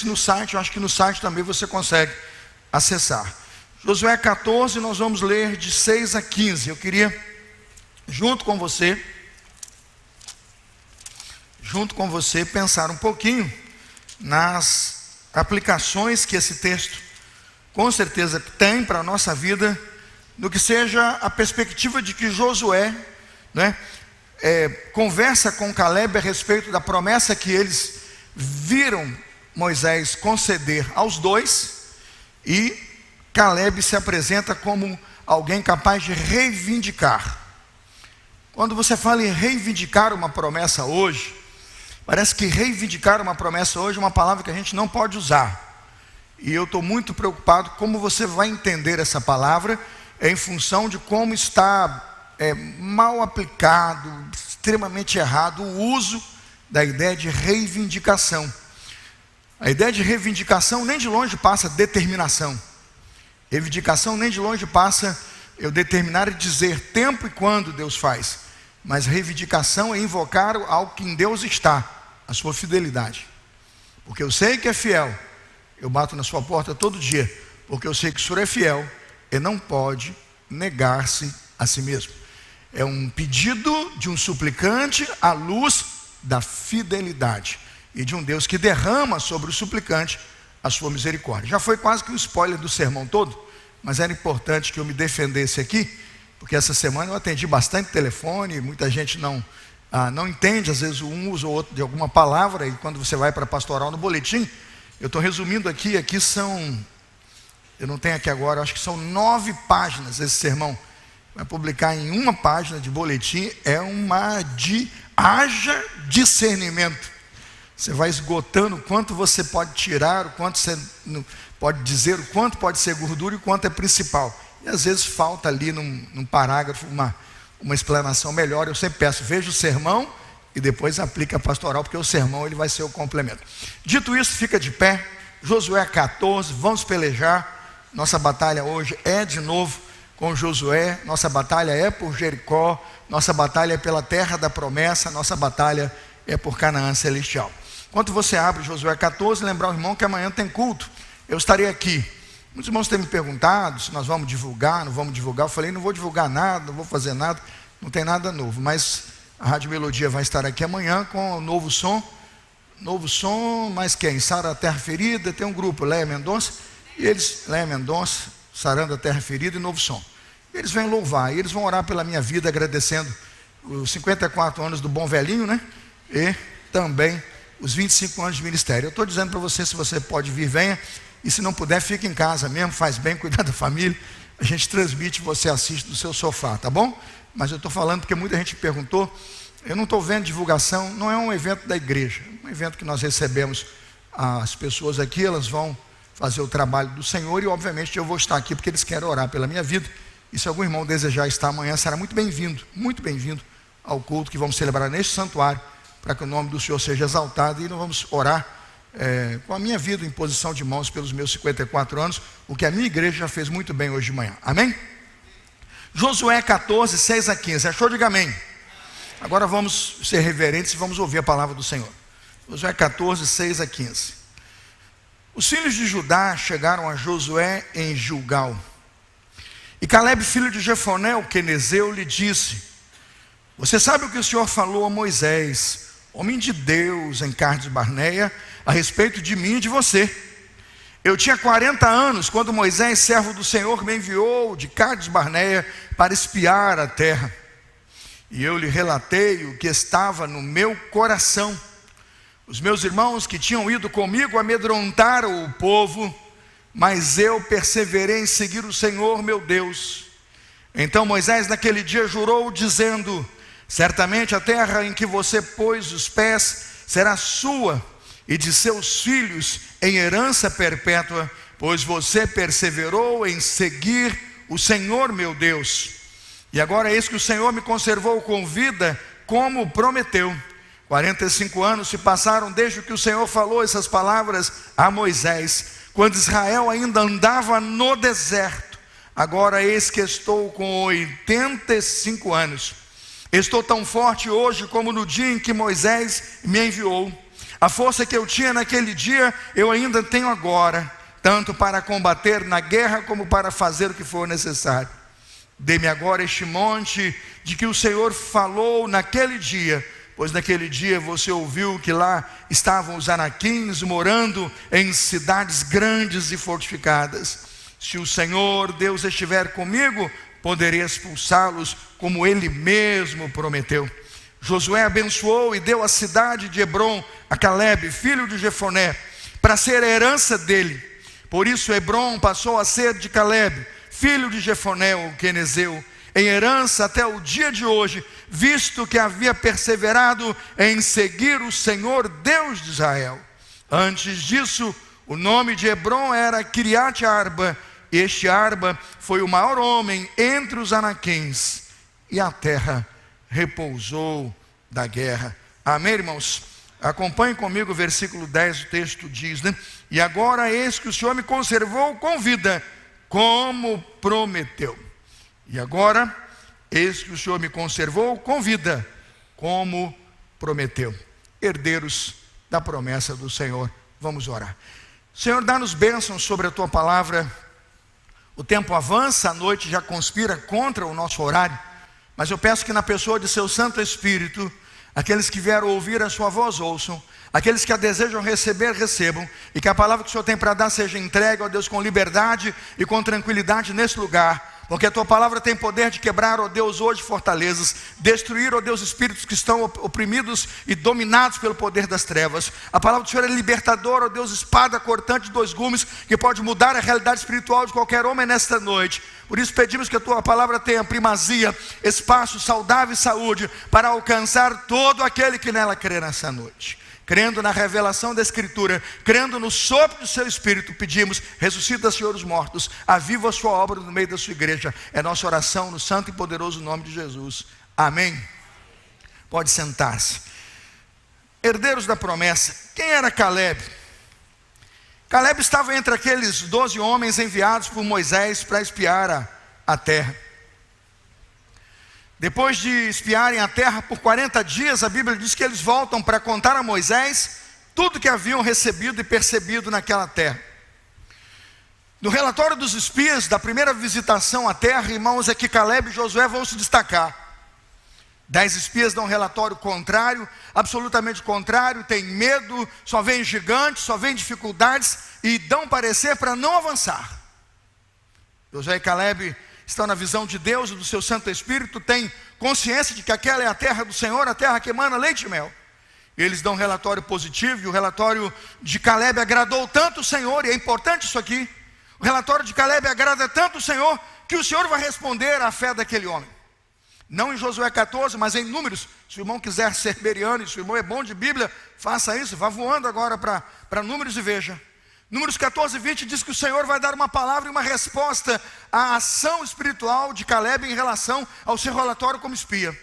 no site, eu acho que no site também você consegue acessar. Josué 14, nós vamos ler de 6 a 15. Eu queria, junto com você, pensar um pouquinho nas aplicações que esse texto, com certeza, tem para a nossa vida, no que seja a perspectiva de que Josué, conversa com Caleb a respeito da promessa que eles viram Moisés conceder aos dois, e Caleb se apresenta como alguém capaz de reivindicar. Quando você fala em reivindicar uma promessa hoje, parece que reivindicar uma promessa hoje é uma palavra que a gente não pode usar. E eu estou muito preocupado como você vai entender essa palavra em função de como está mal aplicado, extremamente errado o uso da ideia de reivindicação. A ideia de reivindicação nem de longe passa determinação. Reivindicação nem de longe passa eu determinar e dizer tempo e quando Deus faz. Mas reivindicação é invocar algo que em Deus está, a sua fidelidade. Porque eu sei que é fiel, eu bato na sua porta todo dia, porque eu sei que o Senhor é fiel e não pode negar-se a si mesmo. É um pedido de um suplicante à luz da fidelidade e de um Deus que derrama sobre o suplicante a sua misericórdia. Já foi quase que um spoiler do sermão todo, mas era importante que eu me defendesse aqui, porque essa semana eu atendi bastante telefone, muita gente não entende, às vezes um usa ou outro de alguma palavra, e quando você vai para a pastoral no boletim, eu estou resumindo aqui são, eu não tenho aqui agora, acho que são 9 páginas esse sermão. Vai publicar em uma página de boletim, haja discernimento. Você vai esgotando o quanto você pode tirar, o quanto você pode dizer, o quanto pode ser gordura e o quanto é principal. E às vezes falta ali num parágrafo uma explanação melhor. Eu sempre peço, veja o sermão e depois aplica a pastoral, porque o sermão ele vai ser o complemento. Dito isso, fica de pé. Josué 14, vamos pelejar. Nossa batalha hoje é de novo com Josué. Nossa batalha é por Jericó. Nossa batalha é pela terra da promessa. Nossa batalha é por Canaã celestial. Enquanto você abre Josué 14, lembrar o irmão que amanhã tem culto. Eu estarei aqui. Muitos irmãos têm me perguntado se nós vamos divulgar, não vamos divulgar. Eu falei, não vou divulgar nada, não vou fazer nada, não tem nada novo. Mas a Rádio Melodia vai estar aqui amanhã com o novo som. Novo som, mais quem? Sara Terra Ferida, tem um grupo, Léa Mendonça, Sarando a Terra Ferida e Novo Som. Eles vêm louvar, e eles vão orar pela minha vida, agradecendo os 54 anos do bom velhinho, e também os 25 anos de ministério. Eu estou dizendo para você, se você pode vir, venha, e se não puder, fique em casa mesmo, faz bem, cuidar da família, a gente transmite, você assiste do seu sofá, tá bom? Mas eu estou falando porque muita gente perguntou, eu não estou vendo divulgação, não é um evento da igreja, é um evento que nós recebemos as pessoas aqui, elas vão fazer o trabalho do Senhor, e obviamente eu vou estar aqui porque eles querem orar pela minha vida, e se algum irmão desejar estar amanhã, será muito bem-vindo ao culto que vamos celebrar neste santuário, para que o nome do Senhor seja exaltado, e nós vamos orar com a minha vida em posição de mãos pelos meus 54 anos, o que a minha igreja já fez muito bem hoje de manhã, amém? Josué 14, 6 a 15, achou? Diga amém. Agora vamos ser reverentes e vamos ouvir a palavra do Senhor. Josué 14, 6 a 15. Os filhos de Judá chegaram a Josué em Gilgal, e Caleb, filho de Jefoné, o quenezeu, lhe disse: você sabe o que o Senhor falou a Moisés, homem de Deus, em Cades Barneia, a respeito de mim e de você. Eu tinha 40 anos quando Moisés, servo do Senhor, me enviou de Cades Barneia para espiar a terra. E eu lhe relatei o que estava no meu coração. Os meus irmãos que tinham ido comigo amedrontaram o povo, mas eu perseverei em seguir o Senhor meu Deus. Então Moisés naquele dia jurou, dizendo: certamente a terra em que você pôs os pés será sua e de seus filhos em herança perpétua, pois você perseverou em seguir o Senhor meu Deus. E agora eis que o Senhor me conservou com vida, como prometeu. 45 anos se passaram desde que o Senhor falou essas palavras a Moisés, quando Israel ainda andava no deserto. Agora eis que estou com 85 anos. Estou tão forte hoje como no dia em que Moisés me enviou. A força que eu tinha naquele dia, eu ainda tenho agora, tanto para combater na guerra, como para fazer o que for necessário. Dê-me agora este monte de que o Senhor falou naquele dia, pois naquele dia você ouviu que lá estavam os anaquins morando em cidades grandes e fortificadas. Se o Senhor Deus estiver comigo, poderei expulsá-los como Ele mesmo prometeu. Josué abençoou e deu a cidade de Hebrom a Calebe, filho de Jefoné, para ser a herança dele. Por isso Hebrom passou a ser de Calebe, filho de Jefoné, o quenezeu, em herança até o dia de hoje, visto que havia perseverado em seguir o Senhor Deus de Israel. Antes disso, o nome de Hebrom era Kiriat Arba. Este Arba foi o maior homem entre os anaquins, e a terra repousou da guerra. Amém, irmãos? Acompanhe comigo o versículo 10, o texto diz, né? E agora eis que o Senhor me conservou com vida, como prometeu. E agora eis que o Senhor me conservou com vida, como prometeu. Herdeiros da promessa do Senhor. Vamos orar. Senhor, dá-nos bênçãos sobre a Tua palavra. O tempo avança, a noite já conspira contra o nosso horário, mas eu peço que na pessoa de Seu Santo Espírito, aqueles que vieram ouvir a Sua voz ouçam, aqueles que a desejam receber, recebam, e que a palavra que o Senhor tem para dar seja entregue, ó Deus, com liberdade e com tranquilidade nesse lugar, porque a Tua palavra tem poder de quebrar, ó Deus, hoje fortalezas, destruir, ó Deus, espíritos que estão oprimidos e dominados pelo poder das trevas. A palavra do Senhor é libertadora, ó Deus, espada cortante de dois gumes, que pode mudar a realidade espiritual de qualquer homem nesta noite. Por isso pedimos que a Tua palavra tenha primazia, espaço, saudável e saúde, para alcançar todo aquele que nela crê nessa noite. Crendo na revelação da Escritura, crendo no sopro do Seu Espírito, pedimos: ressuscita, Senhor, os mortos, aviva a Sua obra no meio da Sua igreja. É nossa oração no santo e poderoso nome de Jesus. Amém. Pode sentar-se. Herdeiros da promessa. Quem era Calebe? Calebe estava entre aqueles 12 homens enviados por Moisés para espiar a terra. Depois de espiarem a terra por 40 dias, a Bíblia diz que eles voltam para contar a Moisés tudo que haviam recebido e percebido naquela terra. No relatório dos espias da primeira visitação à terra, irmãos, é que Calebe e Josué vão se destacar. 10 espias dão um relatório contrário, absolutamente contrário, tem medo, só vem gigantes, só vem dificuldades, e dão parecer para não avançar. Josué e Calebe estão na visão de Deus e do Seu Santo Espírito, têm consciência de que aquela é a terra do Senhor, a terra que emana leite e mel. E eles dão um relatório positivo, e o relatório de Calebe agradou tanto o Senhor, e é importante isso aqui, o relatório de Calebe agrada tanto o Senhor, que o Senhor vai responder à fé daquele homem. Não em Josué 14, mas em Números. Se o irmão quiser ser beriano, e se o irmão é bom de Bíblia, faça isso, vá voando agora para Números e veja. Números 14, 20 diz que o Senhor vai dar uma palavra e uma resposta à ação espiritual de Calebe em relação ao seu relatório como espia.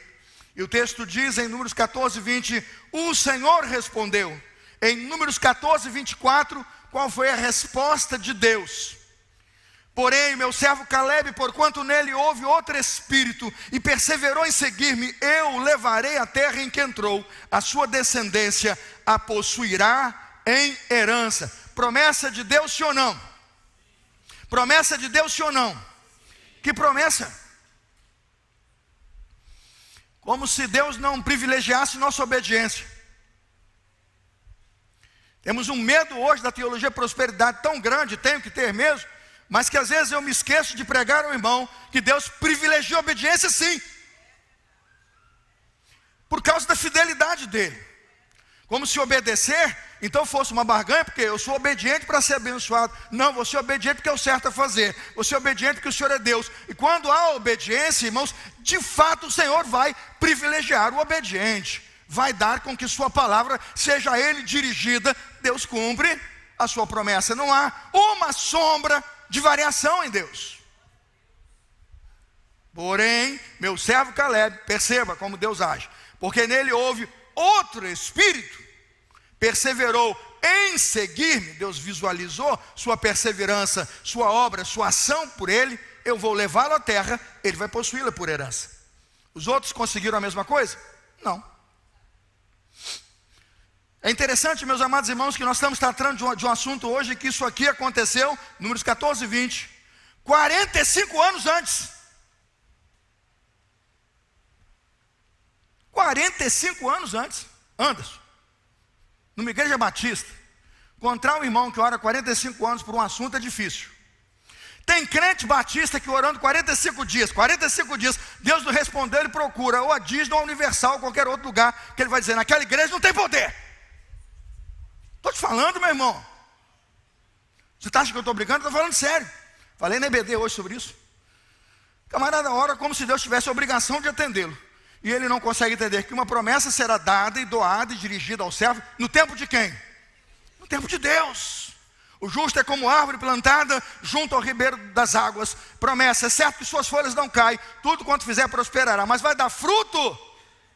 E o texto diz em Números 14, 20, o Senhor respondeu. Em Números 14, 24, qual foi a resposta de Deus? Porém, meu servo Calebe, porquanto nele houve outro espírito e perseverou em seguir-me, eu levarei a terra em que entrou, a sua descendência a possuirá em herança. Promessa de Deus, sim ou não? Promessa de Deus, sim ou não? Que promessa? Como se Deus não privilegiasse nossa obediência. Temos um medo hoje da teologia prosperidade tão grande, tenho que ter mesmo, mas que às vezes eu me esqueço de pregar ao irmão que Deus privilegia a obediência, sim, por causa da fidelidade dele. Como se obedecer, então fosse uma barganha, porque eu sou obediente para ser abençoado. Não, você é obediente porque é o certo a fazer. Você é obediente porque o Senhor é Deus. E quando há obediência, irmãos, de fato o Senhor vai privilegiar o obediente. Vai dar com que sua palavra seja a Ele dirigida. Deus cumpre a sua promessa. Não há uma sombra de variação em Deus. Porém, meu servo Calebe, perceba como Deus age. Porque nele houve outro espírito, perseverou em seguir-me. Deus visualizou sua perseverança, sua obra, sua ação por ele. Eu vou levá-lo à terra, ele vai possuí-la por herança. Os outros conseguiram a mesma coisa? Não. É interessante, meus amados irmãos, que nós estamos tratando de um assunto hoje, que isso aqui aconteceu, números 14 e 20, 45 anos antes. 45 anos antes. Anderson, numa igreja batista, encontrar um irmão que ora 45 anos por um assunto é difícil. Tem crente batista que orando 45 dias, Deus não respondeu, ele procura ou a Disney ou a Universal, ou qualquer outro lugar, que ele vai dizer, naquela igreja não tem poder. Estou te falando, meu irmão. Você está achando que eu estou brincando? Estou falando sério. Falei na EBD hoje sobre isso. Camarada ora como se Deus tivesse a obrigação de atendê-lo. E ele não consegue entender que uma promessa será dada e doada e dirigida ao servo no tempo de quem? No tempo de Deus. O justo é como árvore plantada junto ao ribeiro das águas. Promessa, é certo que suas folhas não caem, tudo quanto fizer prosperará, mas vai dar fruto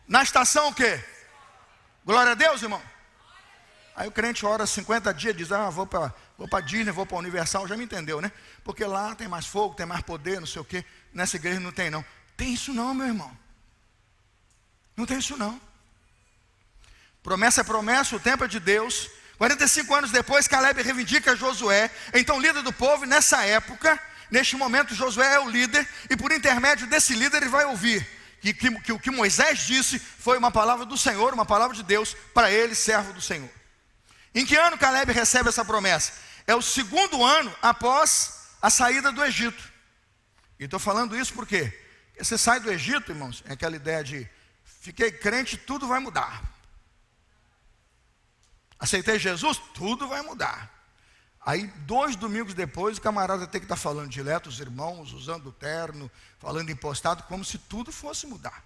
na estação o quê? Glória a Deus, irmão. Aí o crente ora 50 dias, diz, vou para Disney, vou para a Universal, já me entendeu, né? Porque lá tem mais fogo, tem mais poder, não sei o quê. Nessa igreja não tem não. Tem isso não, meu irmão. Não tem isso não. Promessa é promessa, o tempo é de Deus. 45 anos depois, Caleb reivindica Josué, então líder do povo, e nessa época, neste momento, Josué é o líder, e por intermédio desse líder ele vai ouvir que o que Moisés disse foi uma palavra do Senhor, uma palavra de Deus, para ele, servo do Senhor. Em que ano Caleb recebe essa promessa? É o segundo ano após a saída do Egito. E estou falando isso porque você sai do Egito, irmãos, é aquela ideia de fiquei crente, tudo vai mudar. Aceitei Jesus, tudo vai mudar. Aí 2 domingos depois, o camarada tem que estar falando direto, os irmãos, usando o terno, falando impostado, como se tudo fosse mudar.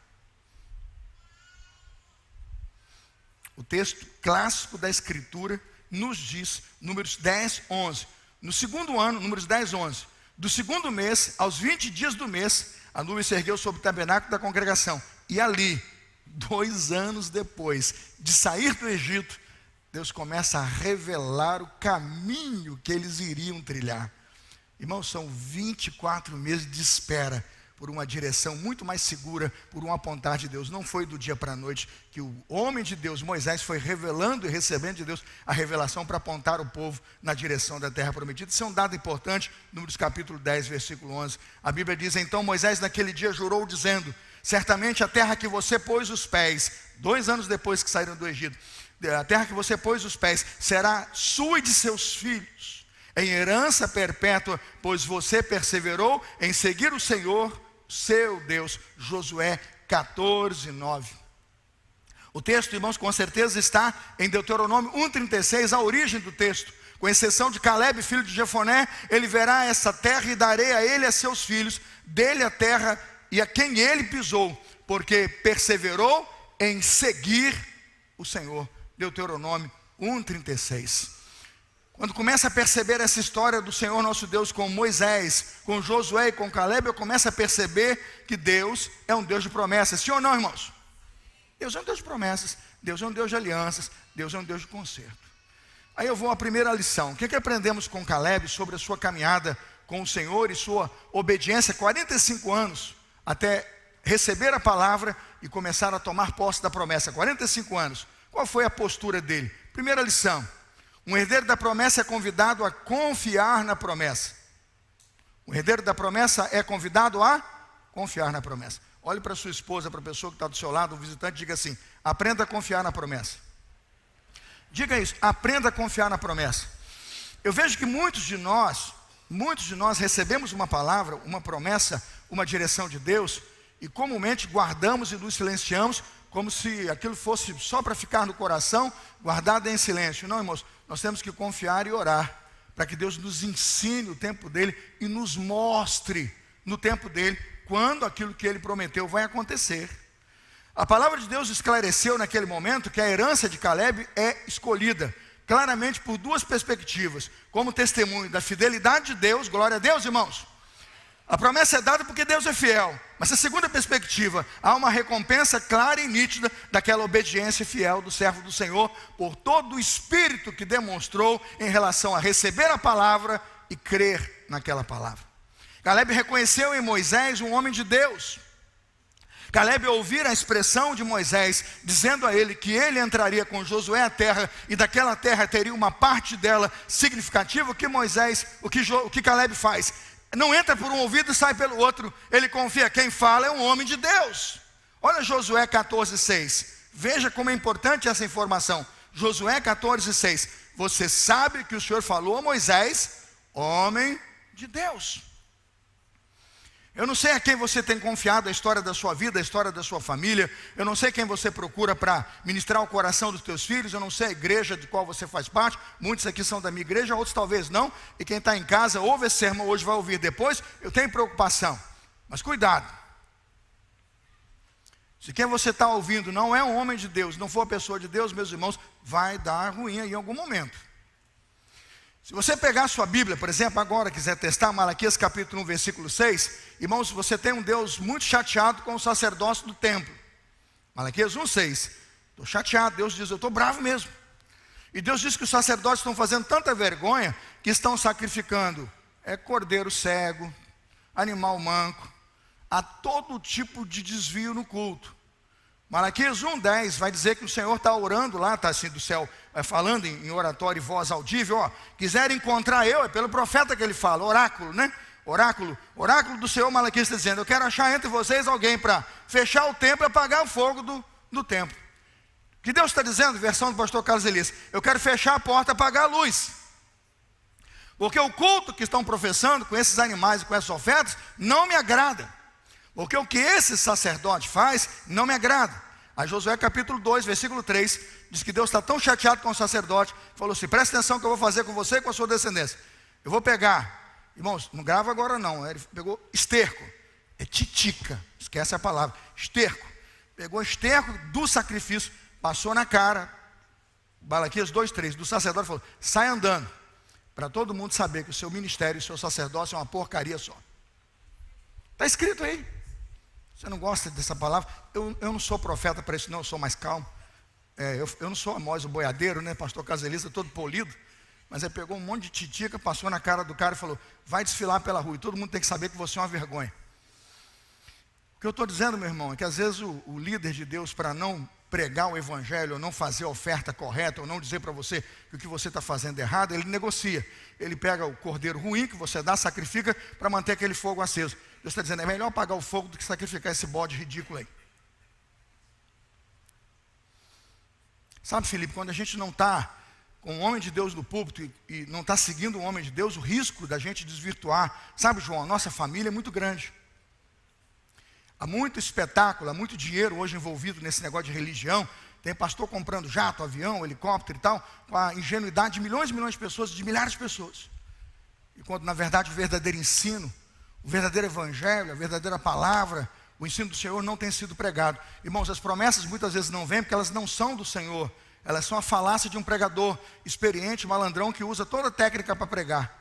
O texto clássico da Escritura nos diz, números 10, 11. No segundo ano, números 10, 11. Do segundo mês, aos 20 dias do mês, a nuvem se ergueu sobre o tabernáculo da congregação. E ali, 2 anos depois de sair do Egito, Deus começa a revelar o caminho que eles iriam trilhar. Irmãos, são 24 meses de espera por uma direção muito mais segura, por um apontar de Deus. Não foi do dia para a noite que o homem de Deus, Moisés, foi revelando e recebendo de Deus a revelação para apontar o povo na direção da terra prometida. Isso é um dado importante, Números capítulo 10, versículo 11. A Bíblia diz, então Moisés naquele dia jurou dizendo, certamente a terra que você pôs os pés, 2 anos depois que saíram do Egito, a terra que você pôs os pés será sua e de seus filhos, em herança perpétua, pois você perseverou em seguir o Senhor, seu Deus. Josué 14, 9. O texto, irmãos, com certeza está em Deuteronômio 1,36, a origem do texto. Com exceção de Caleb, filho de Jefoné, ele verá essa terra e darei a ele e a seus filhos, dele a terra e a quem ele pisou, porque perseverou em seguir o Senhor. Deuteronômio 1,36. Quando começa a perceber essa história do Senhor nosso Deus com Moisés, com Josué e com Caleb, eu começo a perceber que Deus é um Deus de promessas. Sim ou não, irmãos? Deus é um Deus de promessas, Deus é um Deus de alianças, Deus é um Deus de conserto. Aí eu vou à primeira lição. O que aprendemos com Caleb sobre a sua caminhada com o Senhor e sua obediência, 45 anos, até receber a palavra e começar a tomar posse da promessa, 45 anos. Qual foi a postura dele? Primeira lição, um herdeiro da promessa é convidado a confiar na promessa. O herdeiro da promessa é convidado a confiar na promessa. Olhe para sua esposa, para a pessoa que está do seu lado, o visitante, diga assim, aprenda a confiar na promessa. Diga isso, aprenda a confiar na promessa. Eu vejo que muitos de nós recebemos uma palavra, uma promessa, uma direção de Deus, e comumente guardamos e nos silenciamos, como se aquilo fosse só para ficar no coração, guardado em silêncio. Não, irmãos, nós temos que confiar e orar, para que Deus nos ensine o tempo dele e nos mostre no tempo dele, quando aquilo que ele prometeu vai acontecer. A palavra de Deus esclareceu naquele momento que a herança de Caleb é escolhida, claramente por 2 perspectivas, como testemunho da fidelidade de Deus, glória a Deus, irmãos. A promessa é dada porque Deus é fiel. Mas a segunda perspectiva, há uma recompensa clara e nítida daquela obediência fiel do servo do Senhor, por todo o espírito que demonstrou em relação a receber a palavra e crer naquela palavra. Caleb reconheceu em Moisés um homem de Deus. Caleb, ao ouvir a expressão de Moisés, dizendo a ele que ele entraria com Josué à terra, e daquela terra teria uma parte dela significativa, o que Caleb faz? Não entra por um ouvido e sai pelo outro, ele confia, quem fala é um homem de Deus. Olha Josué 14:6, veja como é importante essa informação. Josué 14:6, você sabe que o Senhor falou a Moisés, homem de Deus. Eu não sei a quem você tem confiado a história da sua vida, a história da sua família. Eu não sei quem você procura para ministrar o coração dos teus filhos. Eu não sei a igreja de qual você faz parte. Muitos aqui são da minha igreja, outros talvez não. E quem está em casa, ouve esse sermão hoje, vai ouvir depois. Eu tenho preocupação, mas cuidado. Se quem você está ouvindo não é um homem de Deus, não for a pessoa de Deus, meus irmãos, vai dar ruim aí em algum momento. Se você pegar a sua Bíblia, por exemplo, agora quiser testar, Malaquias capítulo 1, versículo 6, irmãos, você tem um Deus muito chateado com o sacerdócio do templo. Malaquias 1, 6, estou chateado, Deus diz, eu estou bravo mesmo. E Deus diz que os sacerdotes estão fazendo tanta vergonha, que estão sacrificando cordeiro cego, animal manco, a todo tipo de desvio no culto. Malaquias 1:10 vai dizer que o Senhor está orando lá, está assim do céu, falando em oratório e voz audível, quiserem encontrar eu, é pelo profeta que ele fala, oráculo, né? Oráculo do Senhor. Malaquias está dizendo, eu quero achar entre vocês alguém para fechar o templo e apagar o fogo do templo. O que Deus está dizendo, versão do pastor Carlos Elias, eu quero fechar a porta, apagar a luz. Porque o culto que estão professando com esses animais e com essas ofertas, não me agrada. Porque o que esse sacerdote faz, não me agrada. A Josué capítulo 2, versículo 3, diz que Deus está tão chateado com o sacerdote, falou assim, presta atenção que eu vou fazer com você e com a sua descendência. Eu vou pegar, irmãos, não grava agora não, ele pegou esterco, titica, esquece a palavra, esterco. Pegou esterco do sacrifício, passou na cara, Malaquias 2:3, do sacerdote, falou, sai andando, para todo mundo saber que o seu ministério e o seu sacerdócio é uma porcaria só. Está escrito aí. Você não gosta dessa palavra? Eu não sou profeta para isso não, eu sou mais calmo. Eu não sou Amós o boiadeiro, né? Pastor Caselista todo polido. Mas ele pegou um monte de titica, passou na cara do cara e falou, vai desfilar pela rua. E todo mundo tem que saber que você é uma vergonha. O que eu estou dizendo, meu irmão, é que às vezes o líder de Deus, para não pregar o evangelho, ou não fazer a oferta correta, ou não dizer para você que o que você está fazendo é errado, ele negocia. Ele pega o cordeiro ruim que você dá, sacrifica para manter aquele fogo aceso. Deus está dizendo, é melhor apagar o fogo do que sacrificar esse bode ridículo aí. Sabe, Felipe, quando a gente não está com o homem de Deus no púlpito e não está seguindo o homem de Deus, o risco da gente desvirtuar, sabe, João, a nossa família é muito grande. Há muito espetáculo, há muito dinheiro hoje envolvido nesse negócio de religião. Tem pastor comprando jato, avião, helicóptero e tal, com a ingenuidade de milhões e milhões de pessoas, de milhares de pessoas. E quando na verdade o verdadeiro ensino, o verdadeiro evangelho, a verdadeira palavra, o ensino do Senhor não tem sido pregado. Irmãos, as promessas muitas vezes não vêm porque elas não são do Senhor. Elas são a falácia de um pregador experiente, malandrão, que usa toda a técnica para pregar.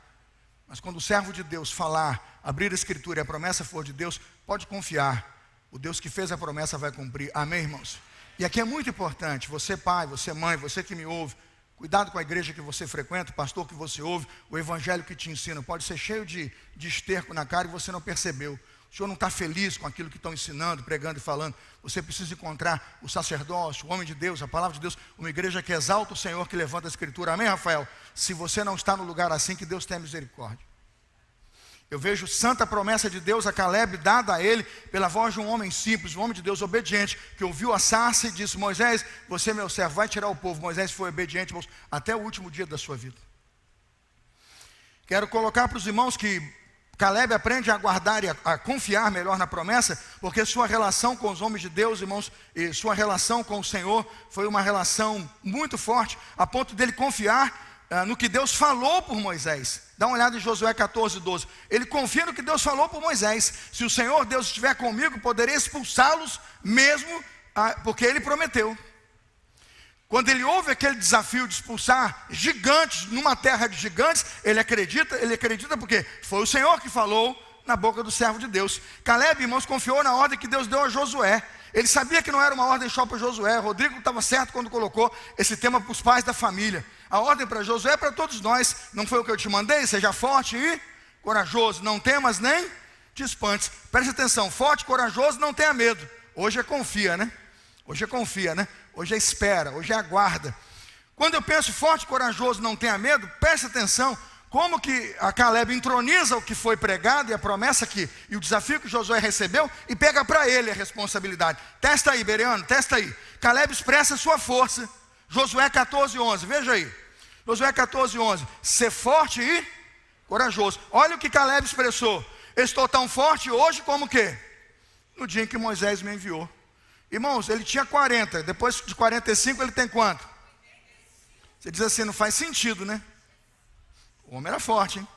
Mas quando o servo de Deus falar, abrir a escritura e a promessa for de Deus, pode confiar. O Deus que fez a promessa vai cumprir. Amém, irmãos? E aqui é muito importante, você pai, você mãe, você que me ouve, cuidado com a igreja que você frequenta, o pastor que você ouve, o evangelho que te ensina. Pode ser cheio de esterco na cara e você não percebeu. O senhor não está feliz com aquilo que estão ensinando, pregando e falando. Você precisa encontrar o sacerdócio, o homem de Deus, a palavra de Deus, uma igreja que exalta o Senhor, que levanta a escritura. Amém, Rafael? Se você não está no lugar assim, que Deus tenha misericórdia. Eu vejo santa promessa de Deus a Caleb, dada a ele pela voz de um homem simples, um homem de Deus obediente, que ouviu a sarça e disse, Moisés, você meu servo, vai tirar o povo. Moisés foi obediente, irmãos, até o último dia da sua vida. Quero colocar para os irmãos que Caleb aprende a aguardar e a confiar melhor na promessa, porque sua relação com os homens de Deus, irmãos, e sua relação com o Senhor foi uma relação muito forte, a ponto dele confiar no que Deus falou por Moisés. Dá uma olhada em Josué 14:12. Ele confia no que Deus falou por Moisés. Se o Senhor Deus estiver comigo, poderei expulsá-los mesmo, porque Ele prometeu. Quando ele ouve aquele desafio de expulsar gigantes numa terra de gigantes, ele acredita porque foi o Senhor que falou na boca do servo de Deus. Caleb, irmãos, confiou na ordem que Deus deu a Josué. Ele sabia que não era uma ordem só para Josué. Rodrigo estava certo quando colocou esse tema para os pais da família. A ordem para Josué é para todos nós. Não foi o que eu te mandei? Seja forte e corajoso. Não temas nem te espantes. Preste atenção, forte e corajoso, não tenha medo. Hoje é confia, né? Hoje é confia, né? Hoje é espera, hoje é aguarda. Quando eu penso forte e corajoso, não tenha medo, preste atenção. Como que a Caleb entroniza o que foi pregado e a promessa e o desafio que Josué recebeu e pega para ele a responsabilidade. Testa aí, Bereano, testa aí. Caleb expressa sua força. Josué 14:11, veja aí. Josué 14:11. Ser forte e corajoso. Olha o que Caleb expressou. Estou tão forte hoje como o quê? No dia em que Moisés me enviou. Irmãos, ele tinha 40, depois de 45 ele tem quanto? Você diz assim, não faz sentido, né? O homem era forte, hein?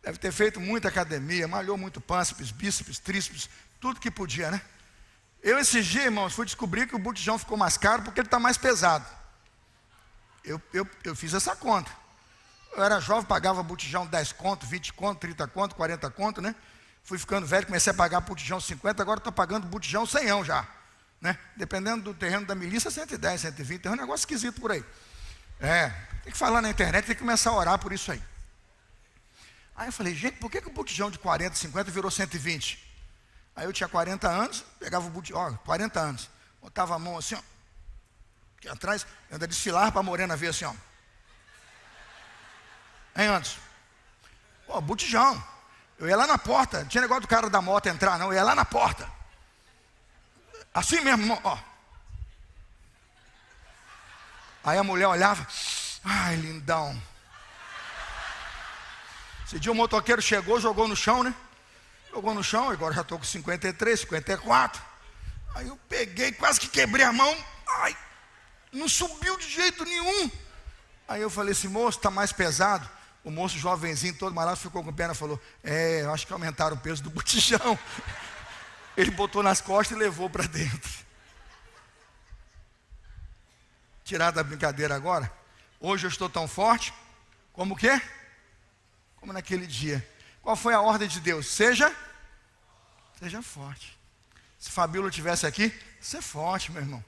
Deve ter feito muita academia, malhou muito pâncreas, bíceps, tríceps, tudo que podia, né? Eu esses dias, irmãos, fui descobrir que o botijão ficou mais caro porque ele está mais pesado. Eu fiz essa conta. Eu era jovem, pagava botijão 10 conto, 20 conto, 30 conto, 40 conto, né? Fui ficando velho, comecei a pagar botijão 50, agora estou pagando botijão 100 já, né? Dependendo do terreno da milícia, 110, 120, tem um negócio esquisito por aí. Tem que falar na internet, tem que começar a orar por isso aí. Aí eu falei, gente, por que o botijão de 40, 50 virou 120? Aí eu tinha 40 anos, pegava o botijão, 40 anos, botava a mão assim, ó, aqui atrás, ainda desfilava para a morena ver assim, ó. Hein, Anderson? Pô, botijão. Eu ia lá na porta, não tinha negócio do cara da moto entrar, não, eu ia lá na porta. Assim mesmo, ó. Aí a mulher olhava, ai, lindão. Esse dia o motoqueiro chegou, jogou no chão, né? Jogou no chão, agora já estou com 53, 54. Aí eu peguei, quase que quebrei a mão. Ai, não subiu de jeito nenhum. Aí eu falei assim, moço, está mais pesado. O moço jovenzinho, todo malado, ficou com pena e falou, eu acho que aumentaram o peso do botijão. Ele botou nas costas e levou para dentro. Tirar da brincadeira agora. Hoje eu estou tão forte, como o quê? Como naquele dia. Qual foi a ordem de Deus? Seja forte. Se Fabíola estivesse aqui, seja forte, meu irmão.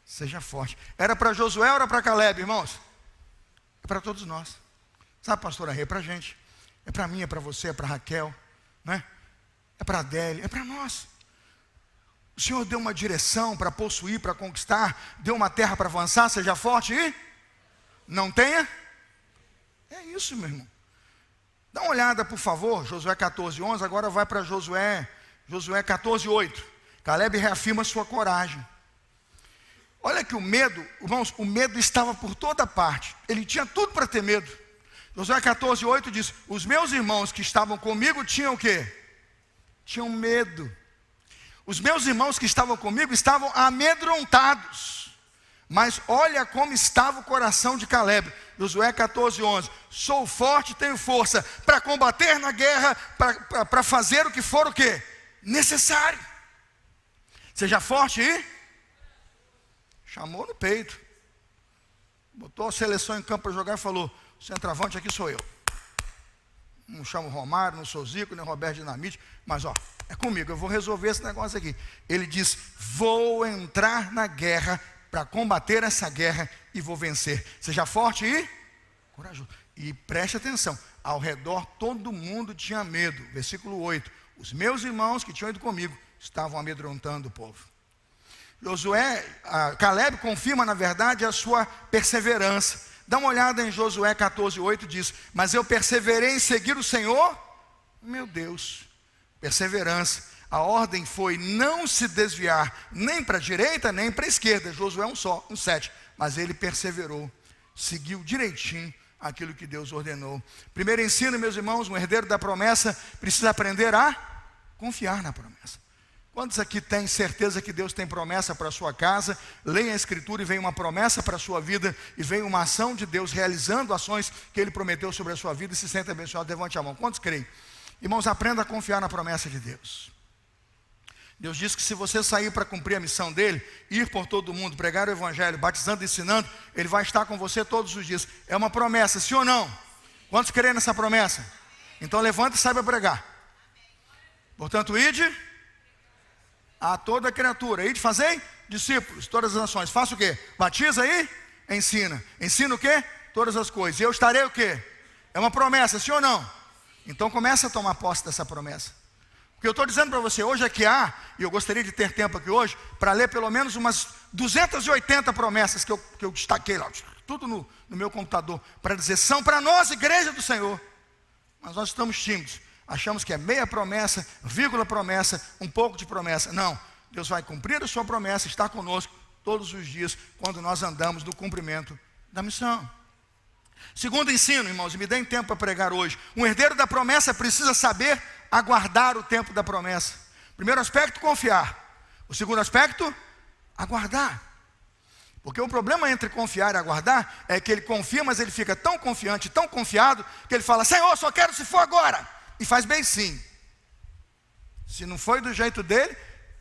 Seja forte. Era para Josué ou era para Caleb, irmãos? É para todos nós. Sabe, pastora Rê, é para a gente. É para mim, é para você, é para Raquel, né? É para Adélia, é para nós. O Senhor deu uma direção para possuir, para conquistar, deu uma terra para avançar, seja forte e não tenha. É isso, meu irmão. Dá uma olhada, por favor, Josué 14:11, agora vai para Josué 14:8. Caleb reafirma sua coragem. Olha que o medo, irmãos, o medo estava por toda parte. Ele tinha tudo para ter medo. Josué 14:8 diz, os meus irmãos que estavam comigo tinham o quê? Tinham medo. Os meus irmãos que estavam comigo estavam amedrontados. Mas olha como estava o coração de Caleb. Josué 14:11. Sou forte e tenho força para combater na guerra, para fazer o que for o quê? Necessário. Seja forte e chamou no peito. Botou a seleção em campo para jogar e falou, o centroavante aqui sou eu. Não chamo Romário, não sou Zico, nem Roberto Dinamite, mas ó, é comigo, eu vou resolver esse negócio aqui. Ele diz, vou entrar na guerra para combater essa guerra e vou vencer. Seja forte e corajoso. E preste atenção, ao redor todo mundo tinha medo. Versículo 8, os meus irmãos que tinham ido comigo estavam amedrontando o povo. Caleb confirma na verdade a sua perseverança. Dá uma olhada em Josué 14:8, diz, mas eu perseverei em seguir o Senhor, meu Deus, perseverança. A ordem foi não se desviar, nem para a direita, nem para a esquerda. Josué 1:7, mas ele perseverou, seguiu direitinho aquilo que Deus ordenou. Primeiro ensino, meus irmãos, um herdeiro da promessa precisa aprender a confiar na promessa. Quantos aqui têm certeza que Deus tem promessa para a sua casa? Leia a Escritura e vem uma promessa para a sua vida, e vem uma ação de Deus realizando ações que Ele prometeu sobre a sua vida e se sente abençoado. Levante a mão. Quantos creem? Irmãos, aprenda a confiar na promessa de Deus. Deus diz que se você sair para cumprir a missão dEle, ir por todo o mundo, pregar o Evangelho, batizando e ensinando, Ele vai estar com você todos os dias. É uma promessa, sim ou não? Quantos creem nessa promessa? Então levanta e saiba pregar. Portanto, ide a toda criatura, ide fazer discípulos, todas as nações. Faça o quê? Batiza aí, ensina. Ensina o quê? Todas as coisas. E eu estarei o quê? É uma promessa, sim ou não? Então começa a tomar posse dessa promessa. O que eu estou dizendo para você hoje é que e eu gostaria de ter tempo aqui hoje, para ler pelo menos umas 280 promessas que eu destaquei lá, tudo no meu computador, para dizer, são para nós, igreja do Senhor. Mas nós estamos tímidos, achamos que é meia promessa, vírgula promessa, um pouco de promessa. Não, Deus vai cumprir a sua promessa, estar conosco todos os dias, quando nós andamos no cumprimento da missão. Segundo ensino, irmãos, e me deem tempo para pregar hoje, um herdeiro da promessa precisa saber aguardar o tempo da promessa. Primeiro aspecto, confiar. O segundo aspecto, aguardar. Porque o problema entre confiar e aguardar é que ele confia, mas ele fica tão confiante, tão confiado, que ele fala, Senhor, só quero se for agora. E faz bem sim. Se não foi do jeito dele,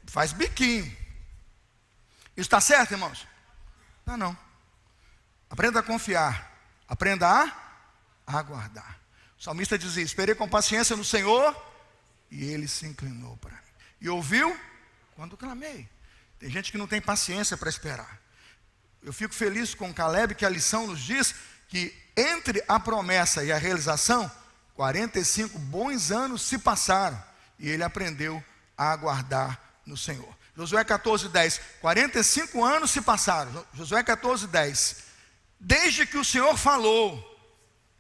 faz biquinho. Isso está certo, irmãos? Não. Aprenda a confiar. Aprenda a aguardar. O salmista dizia, esperei com paciência no Senhor, e Ele se inclinou para mim. E ouviu quando clamei. Tem gente que não tem paciência para esperar. Eu fico feliz com Caleb, que a lição nos diz que entre a promessa e a realização, 45 bons anos se passaram, e ele aprendeu a aguardar no Senhor. Josué 14:10, 45 anos se passaram. Josué 14:10, desde que o Senhor falou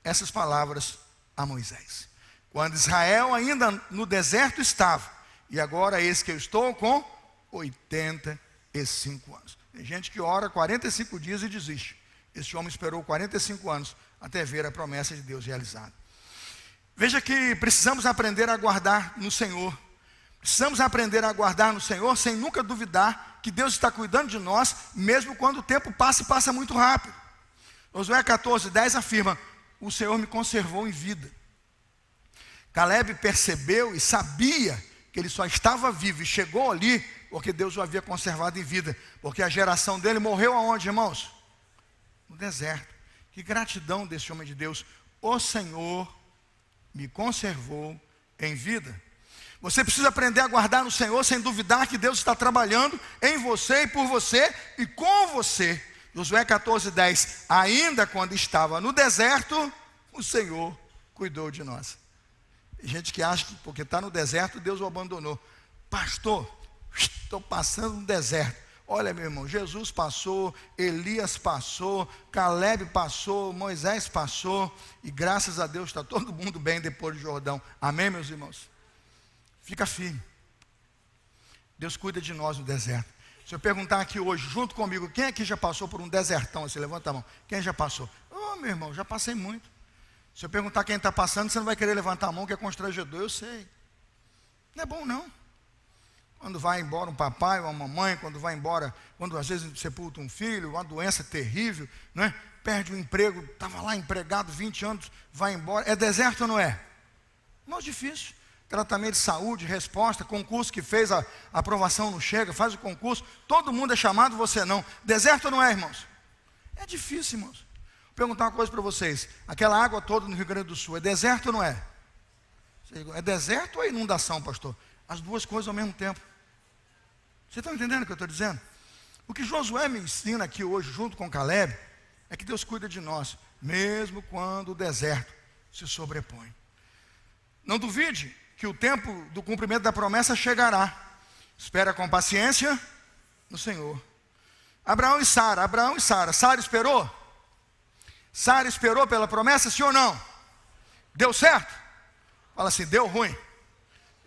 essas palavras a Moisés, quando Israel ainda no deserto estava, e agora eis que eu estou com 85 anos. Tem gente que ora 45 dias e desiste. Esse homem esperou 45 anos até ver a promessa de Deus realizada. Veja que precisamos aprender a aguardar no Senhor. Precisamos aprender a aguardar no Senhor sem nunca duvidar que Deus está cuidando de nós, mesmo quando o tempo passa e passa muito rápido. Josué 14:10 afirma, o Senhor me conservou em vida. Caleb percebeu e sabia que ele só estava vivo e chegou ali porque Deus o havia conservado em vida. Porque a geração dele morreu aonde, irmãos? No deserto. Que gratidão desse homem de Deus. O Senhor me conservou em vida. Você precisa aprender a guardar no Senhor sem duvidar que Deus está trabalhando em você e por você e com você. Josué 14:10, ainda quando estava no deserto, o Senhor cuidou de nós. Tem gente que acha que porque está no deserto, Deus o abandonou. Pastor, estou passando no deserto. Olha, meu irmão, Jesus passou, Elias passou, Caleb passou, Moisés passou, e graças a Deus está todo mundo bem depois do Jordão. Amém, meus irmãos? Fica firme. Deus cuida de nós no deserto. Se eu perguntar aqui hoje, junto comigo, quem aqui já passou por um desertão? Você levanta a mão. Quem já passou? Oh, meu irmão, já passei muito. Se eu perguntar quem está passando, você não vai querer levantar a mão, que é constrangedor, eu sei. Não é bom, não. Quando vai embora um papai ou uma mamãe, quando às vezes sepulta um filho, uma doença terrível, não é? Perde o emprego, estava lá empregado 20 anos, vai embora. É deserto ou não é? Não é difícil. Tratamento de saúde, resposta, concurso que fez, a aprovação não chega, faz o concurso, todo mundo é chamado, você não. Deserto ou não é, irmãos? É difícil, irmãos. Vou perguntar uma coisa para vocês. Aquela água toda no Rio Grande do Sul, é deserto ou não é? É deserto ou é inundação, pastor? As duas coisas ao mesmo tempo. Vocês estão entendendo o que eu estou dizendo? O que Josué me ensina aqui hoje, junto com Caleb, é que Deus cuida de nós, mesmo quando o deserto se sobrepõe. Não duvide que o tempo do cumprimento da promessa chegará. Espera com paciência no Senhor. Abraão e Sara. Sara esperou? Sara esperou pela promessa, sim ou não? Deu certo? Fala assim, deu ruim.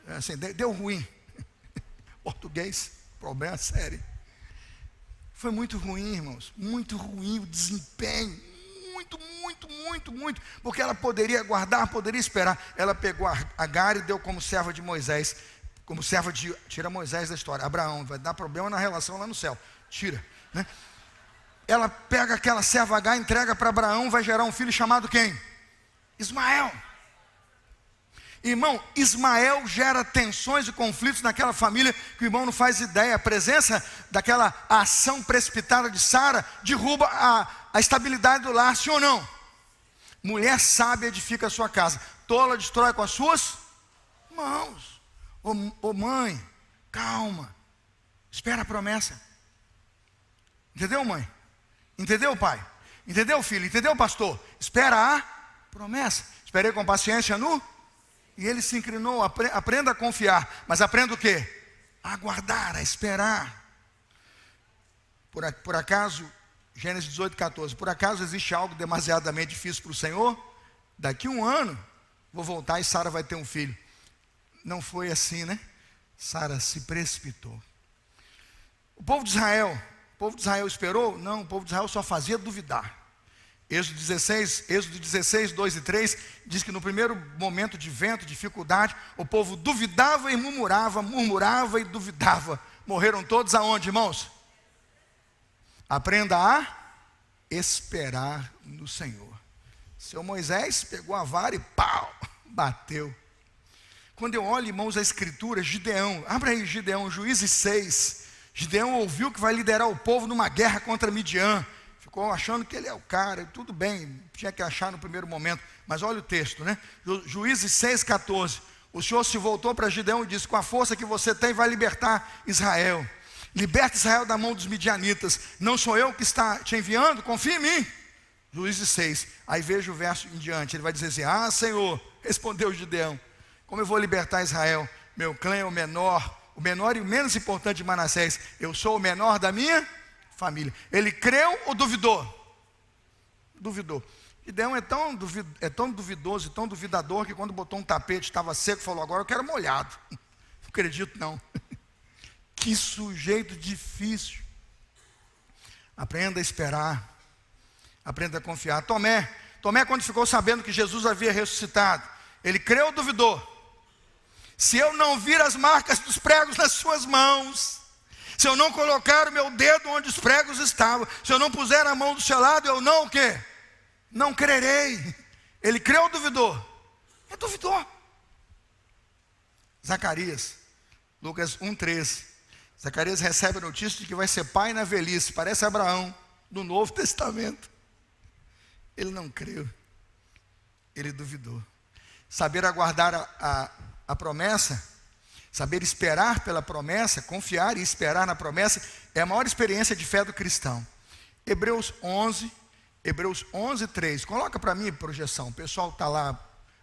Assim, deu ruim. Português, problema sério. Foi muito ruim, irmãos. Muito ruim o desempenho. Muito, porque ela poderia guardar, poderia esperar. Ela pegou Agar e deu como serva de Moisés, tira Moisés da história. Abraão, vai dar problema na relação lá no céu, tira, né? Ela pega aquela serva Agar, entrega para Abraão, vai gerar um filho chamado quem? Ismael. Irmão, Ismael gera tensões e conflitos naquela família que o irmão não faz ideia. A presença daquela ação precipitada de Sara derruba a estabilidade do lar, sim ou não? Mulher sábia edifica a sua casa, tola destrói com as suas mãos. Ô mãe, calma, espera a promessa. Entendeu, mãe? Entendeu, pai? Entendeu, filho? Entendeu, pastor? Espera a promessa. Esperei com paciência no E ele se inclinou. Aprenda a confiar. Mas aprenda o quê? A aguardar, a esperar. Por acaso, Gênesis 18, 14. Por acaso existe algo demasiadamente difícil para o Senhor? Daqui 1 ano, vou voltar e Sara vai ter um filho. Não foi assim, né? Sara se precipitou. O povo de Israel esperou? Não, o povo de Israel só fazia duvidar. Êxodo 16, 2 e 3, diz que no primeiro momento de vento, dificuldade, o povo duvidava e murmurava e duvidava. Morreram todos aonde, irmãos? Aprenda a esperar no Senhor. Seu Moisés pegou a vara e pau, bateu. Quando eu olho, irmãos, a escritura, Gideão, abre aí Gideão, Juízes 6. Gideão ouviu que vai liderar o povo numa guerra contra Midian. Ficou achando que ele é o cara, tudo bem, tinha que achar no primeiro momento. Mas olha o texto, né? Juízes 6, 14. O Senhor se voltou para Gideão e disse: com a força que você tem, vai libertar Israel. Liberta Israel da mão dos midianitas. Não sou eu que está te enviando? Confia em mim. Juízes 6. Aí veja o verso em diante. Ele vai dizer assim: ah, Senhor, respondeu Gideão, como eu vou libertar Israel? Meu clã é o menor e o menos importante de Manassés. Eu sou o menor da minha família. Ele creu ou duvidou? Duvidou. Gideão é tão duvidoso e tão duvidador que quando botou um tapete, estava seco, falou: agora eu quero molhado. Não acredito não. Que sujeito difícil. Aprenda a esperar. Aprenda a confiar. Tomé, quando ficou sabendo que Jesus havia ressuscitado, ele creu ou duvidou? Se eu não vir as marcas dos pregos nas suas mãos, se eu não colocar o meu dedo onde os pregos estavam, se eu não puser a mão do seu lado, eu não o quê? Não crerei. Ele creu ou duvidou? Ele duvidou. Zacarias, Lucas 1,13. Zacarias recebe a notícia de que vai ser pai na velhice. Parece Abraão, do Novo Testamento. Ele não creu. Ele duvidou. Saber aguardar a promessa, saber esperar pela promessa, confiar e esperar na promessa, é a maior experiência de fé do cristão. Hebreus 11, 3. Coloca para mim projeção. O pessoal está lá,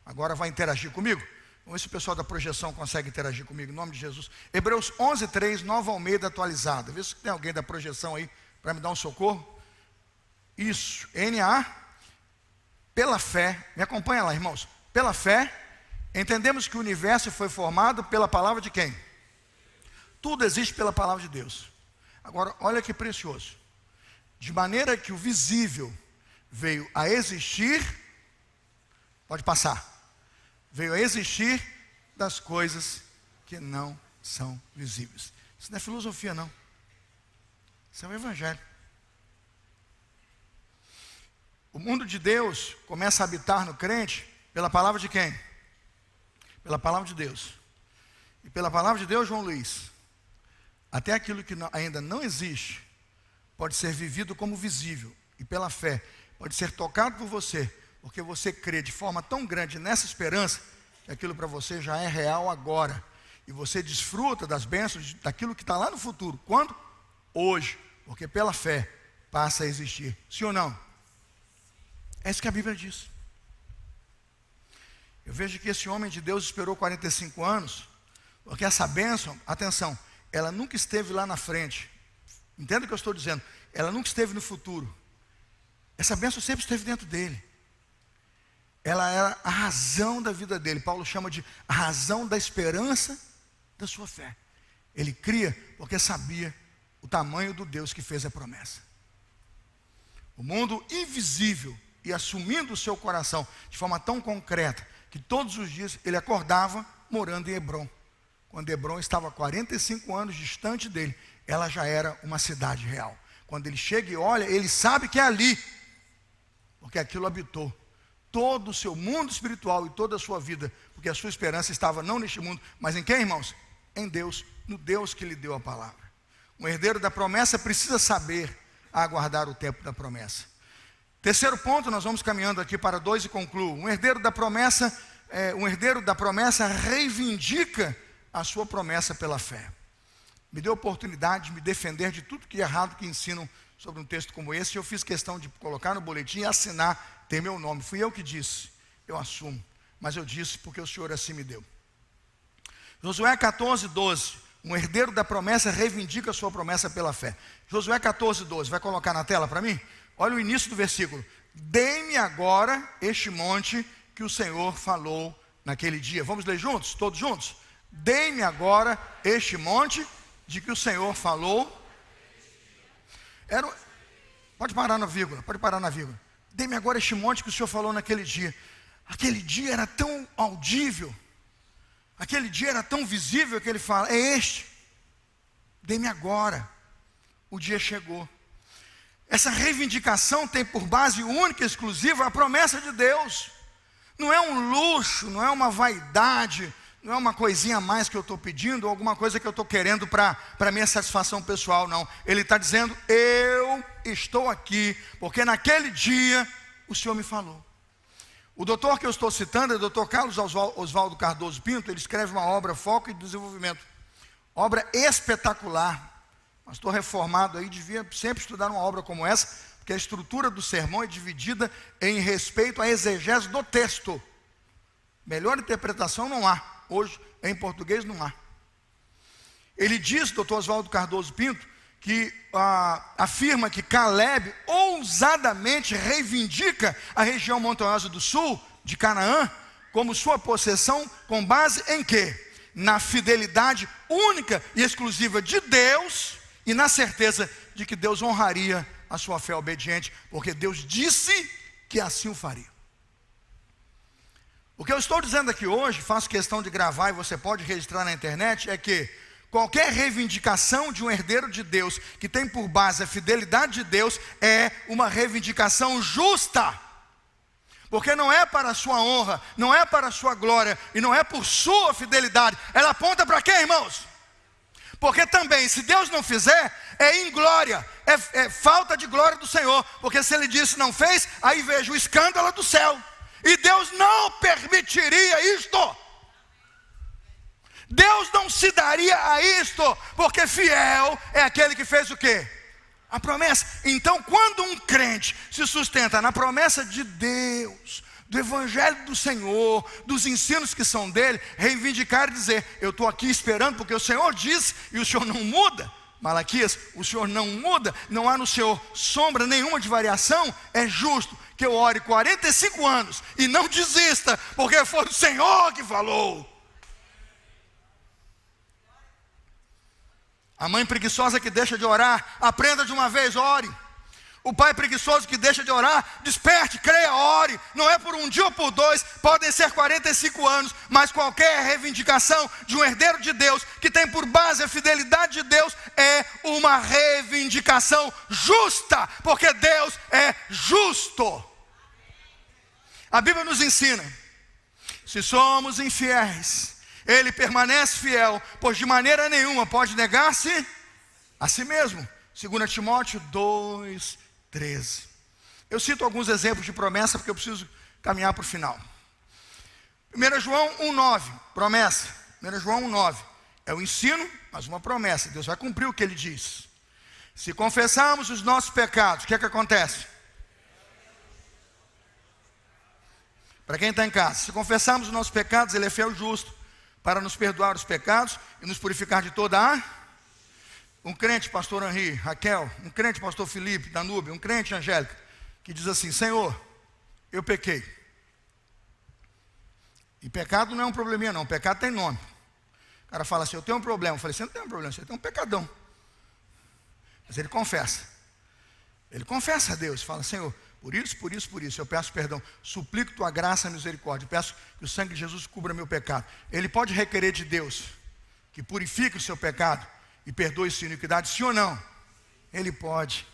agora vai interagir comigo. Vamos ver se o pessoal da projeção consegue interagir comigo, em nome de Jesus. Hebreus 11, 3, Nova Almeida atualizada. Vê se tem alguém da projeção aí para me dar um socorro. Isso, NA, pela fé, me acompanha lá, irmãos. Pela fé, entendemos que o universo foi formado pela palavra de quem? Tudo existe pela palavra de Deus. Agora, olha que precioso. De maneira que o visível veio a existir, pode passar, veio a existir das coisas que não são visíveis. Isso não é filosofia, não. Isso é o Evangelho. O mundo de Deus começa a habitar no crente pela palavra de quem? Pela palavra de Deus. E pela palavra de Deus, João Luiz, até aquilo que ainda não existe, pode ser vivido como visível. E pela fé, pode ser tocado por você, porque você crê de forma tão grande nessa esperança, que aquilo para você já é real agora. E você desfruta das bênçãos, daquilo que está lá no futuro. Quando? Hoje. Porque pela fé passa a existir. Sim ou não? É isso que a Bíblia diz. Eu vejo que esse homem de Deus esperou 45 anos, porque essa bênção, atenção, ela nunca esteve lá na frente. Entenda o que eu estou dizendo. Ela nunca esteve no futuro. Essa bênção sempre esteve dentro dele. Ela era a razão da vida dele. Paulo chama de a razão da esperança da sua fé. Ele cria porque sabia o tamanho do Deus que fez a promessa. O mundo invisível e assumindo o seu coração de forma tão concreta, que todos os dias ele acordava morando em Hebrom. Quando Hebrom estava 45 anos distante dele, ela já era uma cidade real. Quando ele chega e olha, ele sabe que é ali, porque aquilo habitou todo o seu mundo espiritual e toda a sua vida, porque a sua esperança estava não neste mundo, mas em quem, irmãos? Em Deus, no Deus que lhe deu a palavra. Um herdeiro da promessa precisa saber aguardar o tempo da promessa. Terceiro ponto, nós vamos caminhando aqui para 2 e concluo. Um herdeiro da promessa reivindica a sua promessa pela fé. Me deu a oportunidade de me defender de tudo que é errado que ensinam sobre um texto como esse, e eu fiz questão de colocar no boletim e assinar, ter meu nome. Fui eu que disse, eu assumo. mas eu disse porque o Senhor assim me deu. Josué 14, 12. Um herdeiro da promessa reivindica a sua promessa pela fé. Josué 14, 12. Vai colocar na tela para mim? Olha o início do versículo. Dê-me agora este monte que o Senhor falou naquele dia. Vamos ler juntos? Todos juntos? Dê-me agora este monte de que o Senhor falou. Pode parar na vírgula, Dê-me agora este monte que o Senhor falou naquele dia. Aquele dia era tão audível, aquele dia era tão visível que ele fala, é este. Dê-me agora. O dia chegou. Essa reivindicação tem por base única e exclusiva a promessa de Deus. Não é um luxo, não é uma vaidade, não é uma coisinha a mais que eu estou pedindo, ou alguma coisa que eu estou querendo para minha satisfação pessoal, não. Ele está dizendo, eu estou aqui, porque naquele dia o Senhor me falou. O doutor que eu estou citando é o doutor Carlos Oswaldo Cardoso Pinto. Ele escreve uma obra, Foco e Desenvolvimento. Obra espetacular. Pastor reformado aí devia sempre estudar uma obra como essa, porque a estrutura do sermão é dividida em respeito à exegese do texto. Melhor interpretação não há. Hoje, em português, não há. Ele diz, doutor Oswaldo Cardoso Pinto, que afirma que Caleb ousadamente reivindica a região montanhosa do sul, de Canaã, como sua possessão, com base em quê? Na fidelidade única e exclusiva de Deus, e na certeza de que Deus honraria a sua fé obediente, porque Deus disse que assim o faria. O que eu estou dizendo aqui hoje, faço questão de gravar e você pode registrar na internet, é que qualquer reivindicação de um herdeiro de Deus, que tem por base a fidelidade de Deus, é uma reivindicação justa. Porque não é para a sua honra, não é para a sua glória, e não é por sua fidelidade. Ela aponta para quem, irmãos? Porque também, se Deus não fizer, é inglória, é falta de glória do Senhor. Porque se Ele disse não fez, aí vejo o escândalo do céu. E Deus não permitiria isto. Deus não se daria a isto, porque fiel é aquele que fez o quê? A promessa. Então, quando um crente se sustenta na promessa de Deus, do Evangelho do Senhor, dos ensinos que são dele, reivindicar e dizer, eu estou aqui esperando porque o Senhor disse e o Senhor não muda. Malaquias, o Senhor não muda, não há no Senhor sombra nenhuma de variação. É justo que eu ore 45 anos e não desista, porque foi o Senhor que falou. A mãe preguiçosa que deixa de orar, aprenda de uma vez, ore. O pai preguiçoso que deixa de orar, desperte, creia, ore. Não é por um dia ou por dois, podem ser 45 anos, mas qualquer reivindicação de um herdeiro de Deus, que tem por base a fidelidade de Deus, é uma reivindicação justa, porque Deus é justo. A Bíblia nos ensina, se somos infiéis, Ele permanece fiel, pois de maneira nenhuma pode negar-se a si mesmo. 2 Timóteo 2:13. Eu cito alguns exemplos de promessa, porque eu preciso caminhar para o final. 1 João 1:9, promessa. 1 João 1:9, é o ensino, mas uma promessa. Deus vai cumprir o que Ele diz. Se confessarmos os nossos pecados, o que é que acontece? Para quem está em casa, se confessarmos os nossos pecados, Ele é fiel e justo para nos perdoar os pecados e nos purificar de toda a... Um crente, pastor Henri, Raquel, um crente, pastor Felipe, Danúbio, um crente, Angélica, que diz assim, Senhor, eu pequei. E pecado não é um probleminha não, pecado tem nome. O cara fala assim, eu tenho um problema. Eu falei, você não tem um problema, você tem um pecadão. Mas ele confessa. Ele confessa a Deus, fala, Senhor, por isso, eu peço perdão, suplico tua graça e misericórdia, peço que o sangue de Jesus cubra meu pecado. Ele pode requerer de Deus que purifique o seu pecado e perdoe sua iniquidade, sim ou não? Ele pode,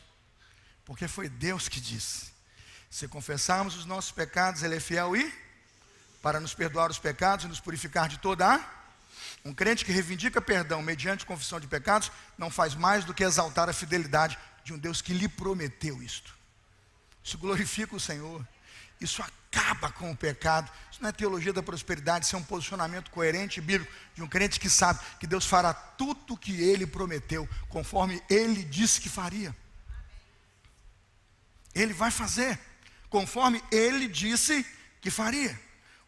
porque foi Deus que disse. Se confessarmos os nossos pecados, Ele é fiel e para nos perdoar os pecados e nos purificar de toda a... Um crente que reivindica perdão mediante confissão de pecados, não faz mais do que exaltar a fidelidade de um Deus que lhe prometeu isto. Isso glorifica o Senhor. Isso acaba com o pecado. Isso não é teologia da prosperidade, isso é um posicionamento coerente e bíblico de um crente que sabe que Deus fará tudo o que Ele prometeu, conforme Ele disse que faria. Ele vai fazer, conforme Ele disse que faria.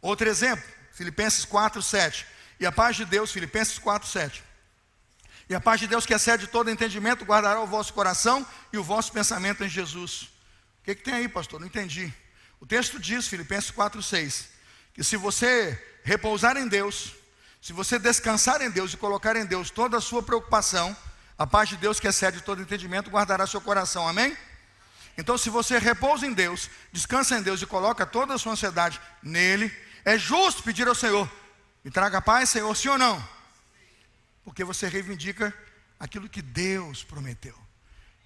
Outro exemplo, Filipenses 4:7. E a paz de Deus, Filipenses 4:7. E a paz de Deus, que excede todo entendimento, guardará o vosso coração e o vosso pensamento em Jesus. O que tem aí, pastor? Não entendi. O texto diz, Filipenses 4:6, que se você repousar em Deus, se você descansar em Deus e colocar em Deus toda a sua preocupação, a paz de Deus, que excede todo entendimento, guardará seu coração. Amém? Então, se você repousa em Deus, descansa em Deus e coloca toda a sua ansiedade nele, é justo pedir ao Senhor: me traga paz, Senhor, sim ou não? Porque você reivindica aquilo que Deus prometeu.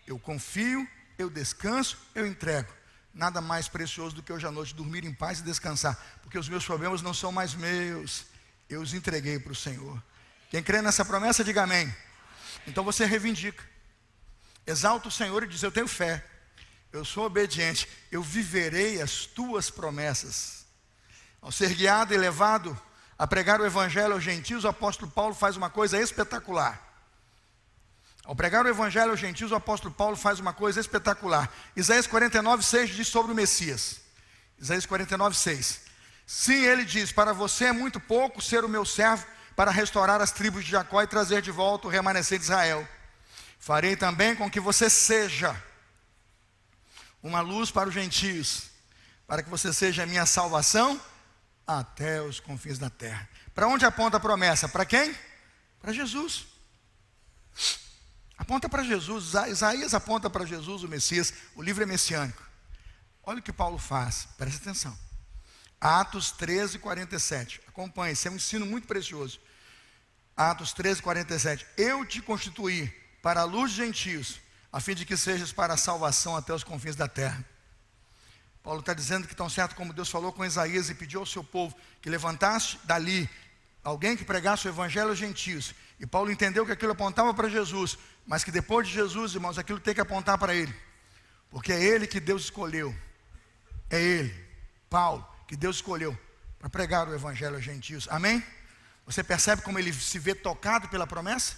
Eu confio, eu descanso, eu entrego. Nada mais precioso do que hoje à noite dormir em paz e descansar, porque os meus problemas não são mais meus, eu os entreguei para o Senhor. Quem crê nessa promessa, diga amém. Então você reivindica, exalta o Senhor e diz: eu tenho fé, eu sou obediente, eu viverei as tuas promessas. Ao ser guiado e levado a pregar o evangelho aos gentios, o apóstolo Paulo faz uma coisa espetacular. Ao pregar o evangelho aos gentios, o apóstolo Paulo faz uma coisa espetacular. Isaías 49:6 diz sobre o Messias. Isaías 49:6. Sim, ele diz: para você é muito pouco ser o meu servo para restaurar as tribos de Jacó e trazer de volta o remanescente de Israel. Farei também com que você seja uma luz para os gentios, para que você seja a minha salvação até os confins da terra. Para onde aponta a promessa? Para quem? Para Jesus. Aponta para Jesus. Isaías aponta para Jesus, o Messias. O livro é messiânico. Olha o que Paulo faz, presta atenção. Atos 13:47. Acompanhe, esse é um ensino muito precioso. Atos 13:47. Eu te constituí para a luz dos gentios, a fim de que sejas para a salvação até os confins da terra. Paulo está dizendo que tão certo como Deus falou com Isaías e pediu ao seu povo que levantasse dali alguém que pregasse o evangelho aos gentios. E Paulo entendeu que aquilo apontava para Jesus, mas que depois de Jesus, irmãos, aquilo tem que apontar para ele. Porque é ele que Deus escolheu. É ele, Paulo, que Deus escolheu para pregar o evangelho aos gentios. Amém? Você percebe como ele se vê tocado pela promessa?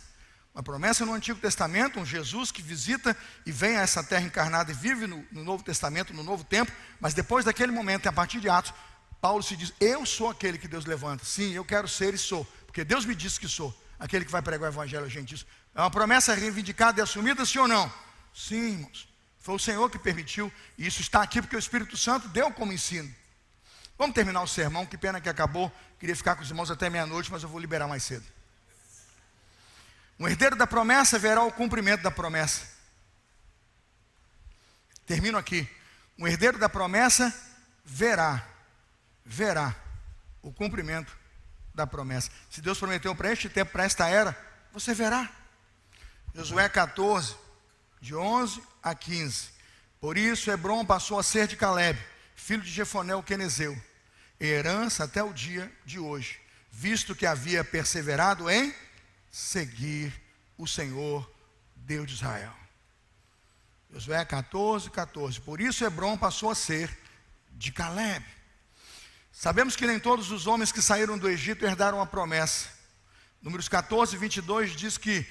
Uma promessa no Antigo Testamento, um Jesus que visita e vem a essa terra encarnada e vive no Novo Testamento, no Novo Tempo. Mas depois daquele momento, a partir de Atos, Paulo se diz: eu sou aquele que Deus levanta. Sim, eu quero ser e sou, porque Deus me disse que sou aquele que vai pregar o evangelho aos gentios. É uma promessa reivindicada e assumida, sim ou não? Sim, irmãos. Foi o Senhor que permitiu, e isso está aqui porque o Espírito Santo deu como ensino. Vamos terminar o sermão, que pena que acabou. Queria ficar com os irmãos até meia-noite, mas eu vou liberar mais cedo. Um herdeiro da promessa verá o cumprimento da promessa. Termino aqui. Um herdeiro da promessa verá o cumprimento da promessa. Se Deus prometeu para este tempo, para esta era, você verá. Josué 14, de 11 a 15. Por isso Hebrom passou a ser de Caleb, filho de Jefoné o quenezeu, herança até o dia de hoje, visto que havia perseverado em seguir o Senhor, Deus de Israel. Josué 14:14. Por isso Hebrom passou a ser de Caleb. Sabemos que nem todos os homens que saíram do Egito herdaram a promessa. Números 14:22 diz que: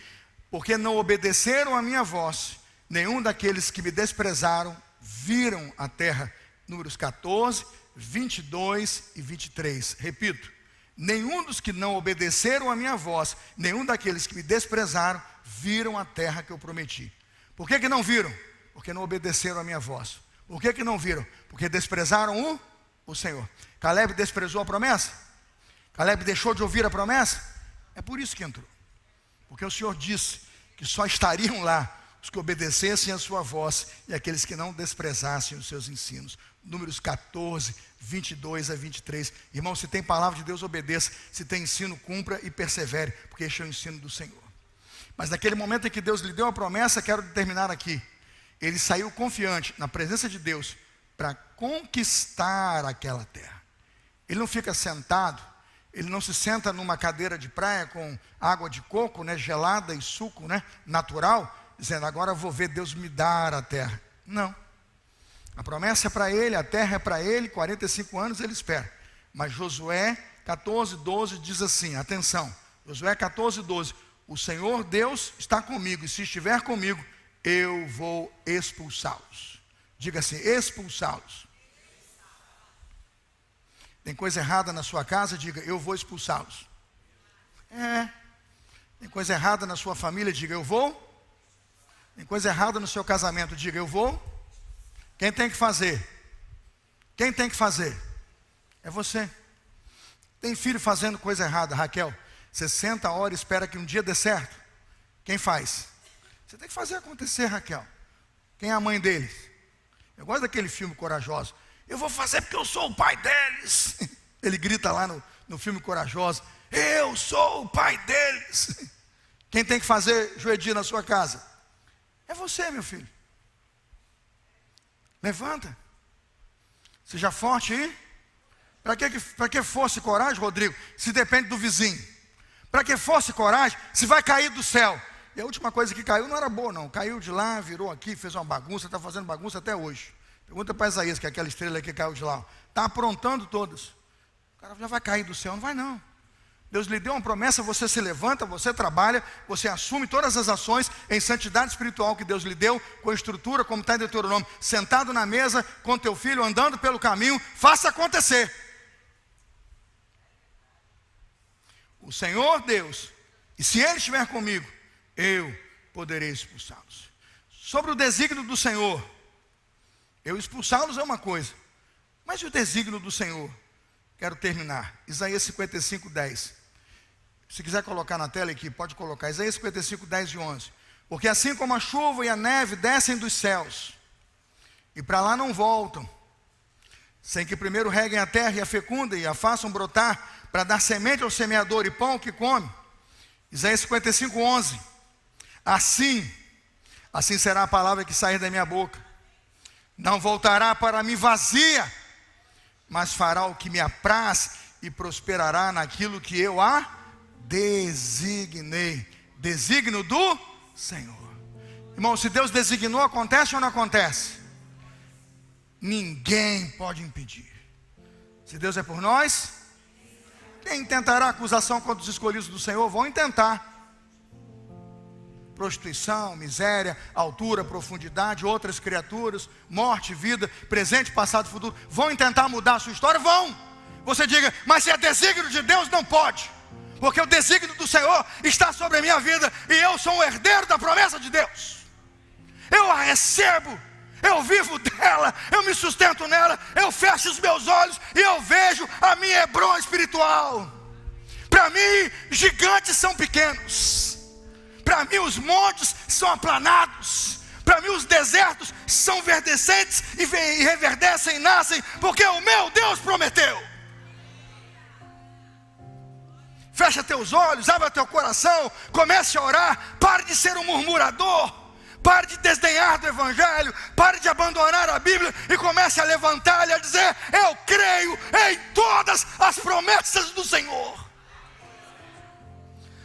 porque não obedeceram a minha voz, nenhum daqueles que me desprezaram viram a terra. Números 14:22 e 23. Repito: nenhum dos que não obedeceram a minha voz, nenhum daqueles que me desprezaram, viram a terra que eu prometi. Por que não viram? Porque não obedeceram a minha voz. Por que não viram? Porque desprezaram o Senhor. Caleb desprezou a promessa? Caleb deixou de ouvir a promessa? É por isso que entrou. Porque o Senhor disse que só estariam lá os que obedecessem a sua voz e aqueles que não desprezassem os seus ensinos. Números 14:22 a 23. Irmão, se tem palavra de Deus, obedeça. Se tem ensino, cumpra e persevere, porque este é o ensino do Senhor. Mas naquele momento em que Deus lhe deu a promessa, quero terminar aqui. Ele saiu confiante na presença de Deus para conquistar aquela terra. Ele não fica sentado, ele não se senta numa cadeira de praia com água de coco, gelada e suco, natural, dizendo: agora eu vou ver Deus me dar a terra. Não. A promessa é para ele, a terra é para ele, 45 anos ele espera. Mas Josué 14:12 diz assim, atenção, Josué 14:12, o Senhor Deus está comigo, e se estiver comigo, eu vou expulsá-los. Diga assim: expulsá-los. Tem coisa errada na sua casa, diga, eu vou expulsá-los. Tem coisa errada na sua família, diga, eu vou. Tem coisa errada no seu casamento, diga, eu vou. Quem tem que fazer? Quem tem que fazer? É você. Tem filho fazendo coisa errada, Raquel, você senta a hora e espera que um dia dê certo. Quem faz? Você tem que fazer acontecer, Raquel. Quem é a mãe deles? Eu gosto daquele filme Corajoso. Eu vou fazer porque eu sou o pai deles. Ele grita lá no filme Corajoso. Eu sou o pai deles. Quem tem que fazer joedia na sua casa? É você, meu filho. Levanta. Seja forte aí. Para que força e coragem, Rodrigo, se depende do vizinho? Para que força e coragem, se vai cair do céu? E a última coisa que caiu não era boa não. Caiu de lá, virou aqui, fez uma bagunça, está fazendo bagunça até hoje. Pergunta para Isaías, que é aquela estrela que caiu de lá. Está aprontando todas. O cara já vai cair do céu. Não vai não. Deus lhe deu uma promessa, você se levanta, você trabalha, você assume todas as ações em santidade espiritual que Deus lhe deu, com a estrutura, como está em Deuteronômio, sentado na mesa, com teu filho, andando pelo caminho, faça acontecer. O Senhor Deus, e se Ele estiver comigo, eu poderei expulsá-los. Sobre o desígnio do Senhor, eu expulsá-los é uma coisa, mas e o desígnio do Senhor? Quero terminar, Isaías 55, 10. Se quiser colocar na tela aqui, pode colocar, Isaías 55, 10 e 11. Porque assim como a chuva e a neve descem dos céus, e para lá não voltam, sem que primeiro reguem a terra e a fecundem, e a façam brotar, para dar semente ao semeador e pão ao que come. Isaías 55, 11. Assim será a palavra que sair da minha boca. Não voltará para mim vazia, mas fará o que me apraz e prosperará naquilo que eu a designei. Desígnio do Senhor. Irmão, se Deus designou, acontece ou não acontece? Ninguém pode impedir. Se Deus é por nós, quem intentará acusação contra os escolhidos do Senhor? Vão intentar. Prostituição, miséria, altura, profundidade, outras criaturas, morte, vida, presente, passado, futuro, vão tentar mudar a sua história? Vão. Você diga, mas se é desígnio de Deus, não pode, porque o desígnio do Senhor está sobre a minha vida, e eu sou um herdeiro da promessa de Deus. Eu a recebo, eu vivo dela, eu me sustento nela, eu fecho os meus olhos e eu vejo a minha Hebron espiritual. Para mim, gigantes são pequenos. Para mim os montes são aplanados. Para mim os desertos são verdecentes e reverdecem e nascem, porque o meu Deus prometeu. Fecha teus olhos, abra teu coração, comece a orar. Pare de ser um murmurador, pare de desdenhar do Evangelho, pare de abandonar a Bíblia e comece a levantar e a dizer, eu creio em todas as promessas do Senhor.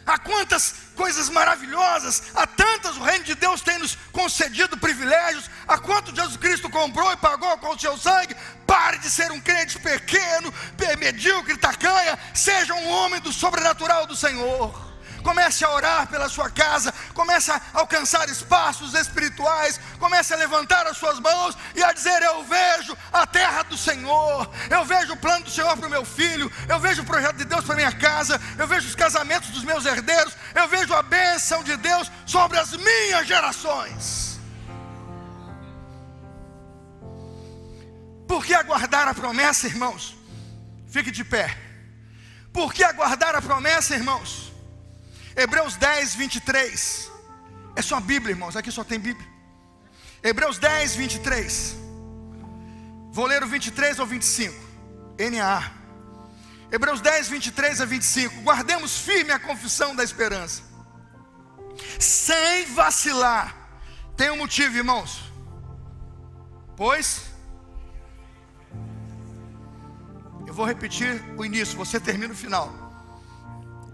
Há quantas coisas maravilhosas, há tantas, o reino de Deus tem nos concedido privilégios, há quanto Jesus Cristo comprou e pagou com o seu sangue. Pare de ser um crente pequeno, medíocre, tacanha, seja um homem do sobrenatural do Senhor. Comece a orar pela sua casa, comece a alcançar espaços espirituais, comece a levantar as suas mãos e a dizer, eu vejo a terra do Senhor, eu vejo o plano do Senhor para o meu filho, eu vejo o projeto de Deus para a minha casa, eu vejo os casamentos dos meus herdeiros, eu vejo a bênção de Deus sobre as minhas gerações. Por que aguardar a promessa, irmãos? Fique de pé. Por que aguardar a promessa, irmãos? Hebreus 10, 23. É só Bíblia, irmãos, aqui só tem Bíblia. Hebreus 10, 23. Vou ler o 23 ao 25. NA. Hebreus 10, 23 a 25. Guardemos firme a confissão da esperança, sem vacilar. Tem um motivo, irmãos. Pois eu vou repetir o início, você termina o final.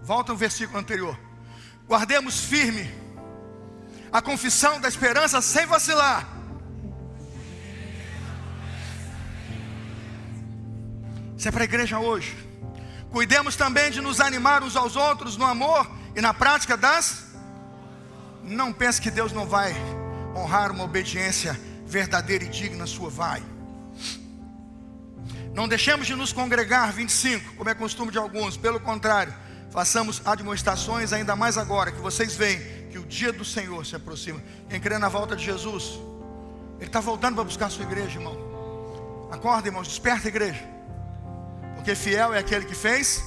Volta ao versículo anterior. Guardemos firme a confissão da esperança sem vacilar. Isso é para a igreja hoje. Cuidemos também de nos animar uns aos outros no amor e na prática das... Não pense que Deus não vai honrar uma obediência verdadeira e digna sua, vai. Não deixemos de nos congregar, 25, como é costume de alguns. Pelo contrário, façamos admoestações, ainda mais agora que vocês veem que o dia do Senhor se aproxima. Quem crê na volta de Jesus, Ele está voltando para buscar a sua igreja, irmão. Acorda, irmãos, desperta a igreja, porque fiel é aquele que fez.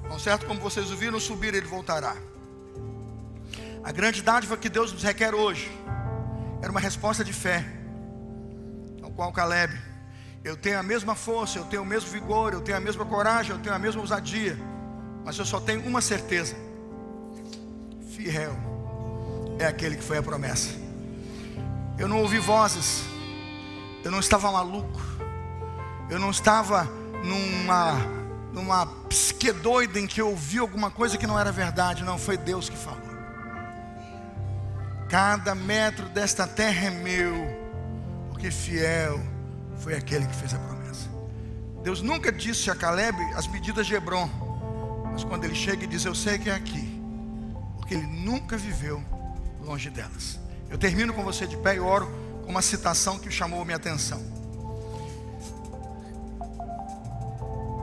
Não certo, como vocês ouviram, subir Ele voltará. A grande dádiva que Deus nos requer hoje era uma resposta de fé, ao qual Caleb: eu tenho a mesma força, eu tenho o mesmo vigor, eu tenho a mesma coragem, eu tenho a mesma ousadia, mas eu só tenho uma certeza: fiel é aquele que foi a promessa. Eu não ouvi vozes, eu não estava maluco, eu não estava numa psique doida em que eu ouvi alguma coisa que não era verdade. Não, foi Deus que falou. Cada metro desta terra é meu, porque fiel foi aquele que fez a promessa. Deus nunca disse a Caleb as medidas de Hebron, mas quando ele chega e diz: eu sei que é aqui, porque ele nunca viveu longe delas. Eu termino com você de pé e oro com uma citação que chamou a minha atenção.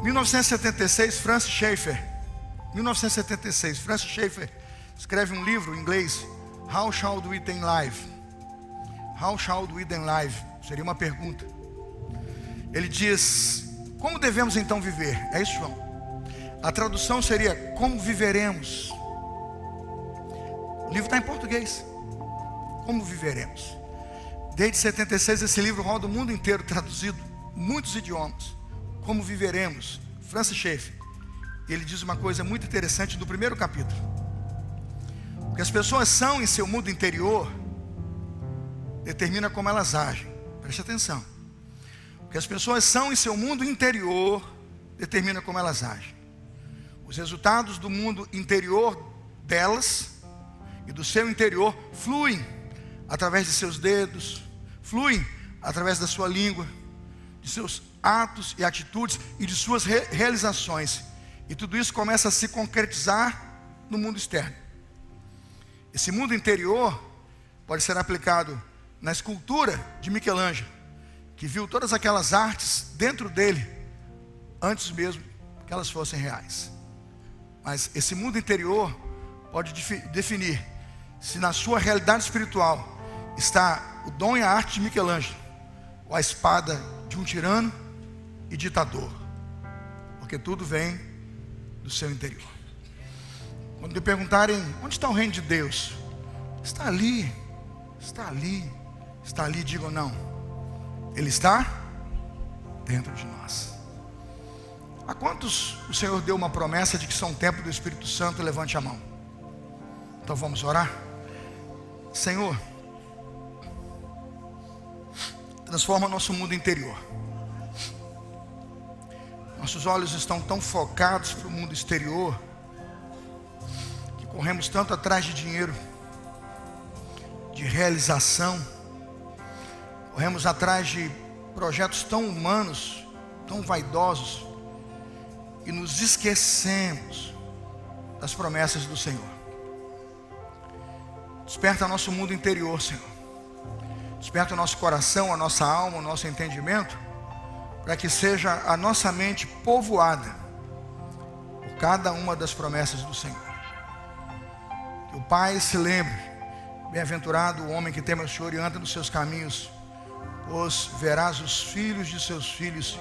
1976, Francis Schaeffer. 1976, Francis Schaeffer escreve um livro em inglês, How Shall We Then Live? How Shall We Then Live? Seria uma pergunta. Ele diz: como devemos então viver? É isso, João? A tradução seria: como viveremos? O livro está em português. Como viveremos? Desde 76 esse livro roda o mundo inteiro, traduzido em muitos idiomas. Como viveremos? Francis Schaeffer. Ele diz uma coisa muito interessante no primeiro capítulo: o que as pessoas são em seu mundo interior determina como elas agem. Preste atenção. O que as pessoas são em seu mundo interior determina como elas agem. Os resultados do mundo interior delas e do seu interior fluem através de seus dedos, fluem através da sua língua, de seus atos e atitudes e de suas realizações. E tudo isso começa a se concretizar no mundo externo. Esse mundo interior pode ser aplicado na escultura de Michelangelo, que viu todas aquelas artes dentro dele antes mesmo que elas fossem reais. Mas esse mundo interior pode definir se na sua realidade espiritual está o dom e a arte de Michelangelo, ou a espada de um tirano e ditador, porque tudo vem do seu interior. Quando me perguntarem onde está o reino de Deus, está ali, está ali, está ali, digam: não, Ele está dentro de nós. A quantos o Senhor deu uma promessa de que são templo do Espírito Santo? Levante a mão. Então vamos orar. Senhor, transforma nosso mundo interior. Nossos olhos estão tão focados para o mundo exterior, que corremos tanto atrás de dinheiro, de realização, corremos atrás de projetos tão humanos, tão vaidosos, e nos esquecemos das promessas do Senhor. Desperta nosso mundo interior, Senhor. Desperta o nosso coração, a nossa alma, o nosso entendimento, para que seja a nossa mente povoada por cada uma das promessas do Senhor. Que o Pai se lembre: bem-aventurado o homem que teme o Senhor e anda nos seus caminhos, pois verás os filhos de seus filhos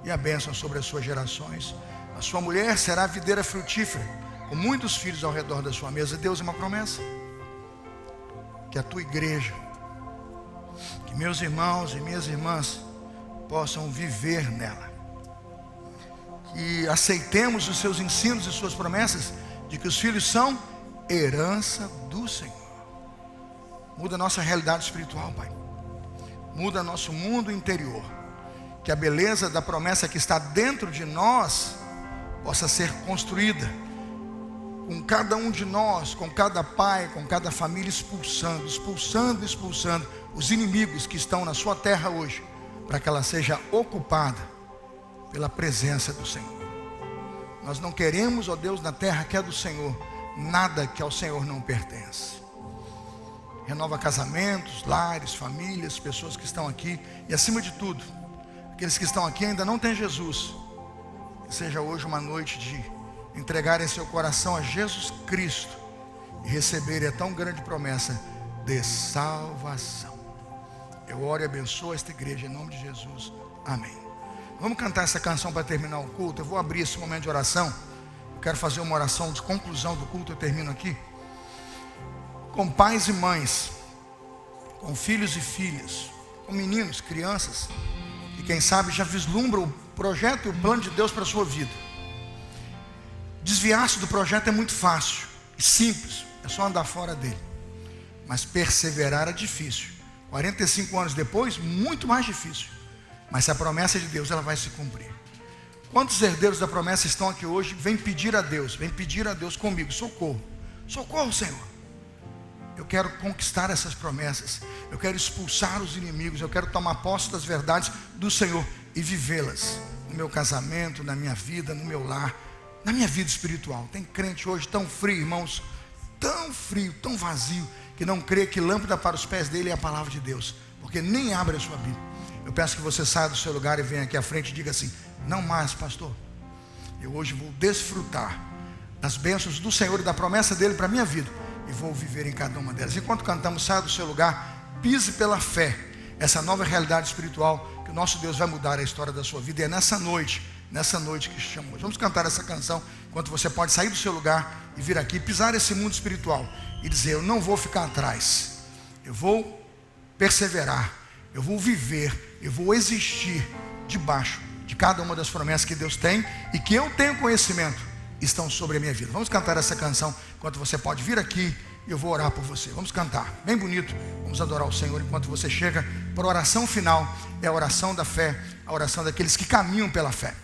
e a bênção sobre as suas gerações. A sua mulher será videira frutífera, com muitos filhos ao redor da sua mesa. Deus é uma promessa. Que a tua igreja, que meus irmãos e minhas irmãs possam viver nela, que aceitemos os seus ensinos e suas promessas de que os filhos são herança do Senhor. Muda a nossa realidade espiritual, Pai. Muda nosso mundo interior, que a beleza da promessa que está dentro de nós possa ser construída com cada um de nós, com cada pai, com cada família, expulsando os inimigos que estão na sua terra hoje, para que ela seja ocupada pela presença do Senhor. Nós não queremos, ó Deus, na terra que é do Senhor, nada que ao Senhor não pertence. Renova casamentos, lares, famílias, pessoas que estão aqui, e acima de tudo, Aqueles que estão aqui ainda não têm Jesus, que seja hoje uma noite de entregarem seu coração a Jesus Cristo e receberem a tão grande promessa de salvação. Eu oro e abençoo esta igreja em nome de Jesus. Amém. Vamos cantar essa canção para terminar o culto. Eu vou abrir esse momento de oração. Eu quero fazer uma oração de conclusão do culto. Eu termino aqui. Com pais e mães, com filhos e filhas, com meninos, crianças, e quem sabe já vislumbra o projeto e o plano de Deus para a sua vida. Desviar-se do projeto é muito fácil e simples, é só andar fora dele. Mas perseverar é difícil. 45 anos depois, muito mais difícil. Mas se a promessa é de Deus, ela vai se cumprir. Quantos herdeiros da promessa estão aqui hoje? Vem pedir a Deus comigo, socorro. Socorro, Senhor. Eu quero conquistar essas promessas. Eu quero expulsar os inimigos. Eu quero tomar posse das verdades do Senhor e vivê-las no meu casamento, na minha vida, no meu lar, na minha vida espiritual. Tem crente hoje tão frio, irmãos, tão frio, tão vazio, que não crê que lâmpada para os pés dele é a palavra de Deus, porque nem abre a sua Bíblia. Eu peço que você saia do seu lugar e venha aqui à frente e diga assim: não mais, pastor, eu hoje vou desfrutar das bênçãos do Senhor e da promessa dele para a minha vida, e vou viver em cada uma delas. Enquanto cantamos, saia do seu lugar, pise pela fé essa nova realidade espiritual, que o nosso Deus vai mudar a história da sua vida. E é nessa noite que chamamos. Vamos cantar essa canção, enquanto você pode sair do seu lugar e vir aqui, pisar esse mundo espiritual e dizer: eu não vou ficar atrás, eu vou perseverar, eu vou viver, eu vou existir debaixo de cada uma das promessas que Deus tem e que eu tenho conhecimento estão sobre a minha vida. Vamos cantar essa canção, enquanto você pode vir aqui e eu vou orar por você. Vamos cantar, bem bonito. Vamos adorar o Senhor enquanto você chega para a oração final. É a oração da fé, a oração daqueles que caminham pela fé.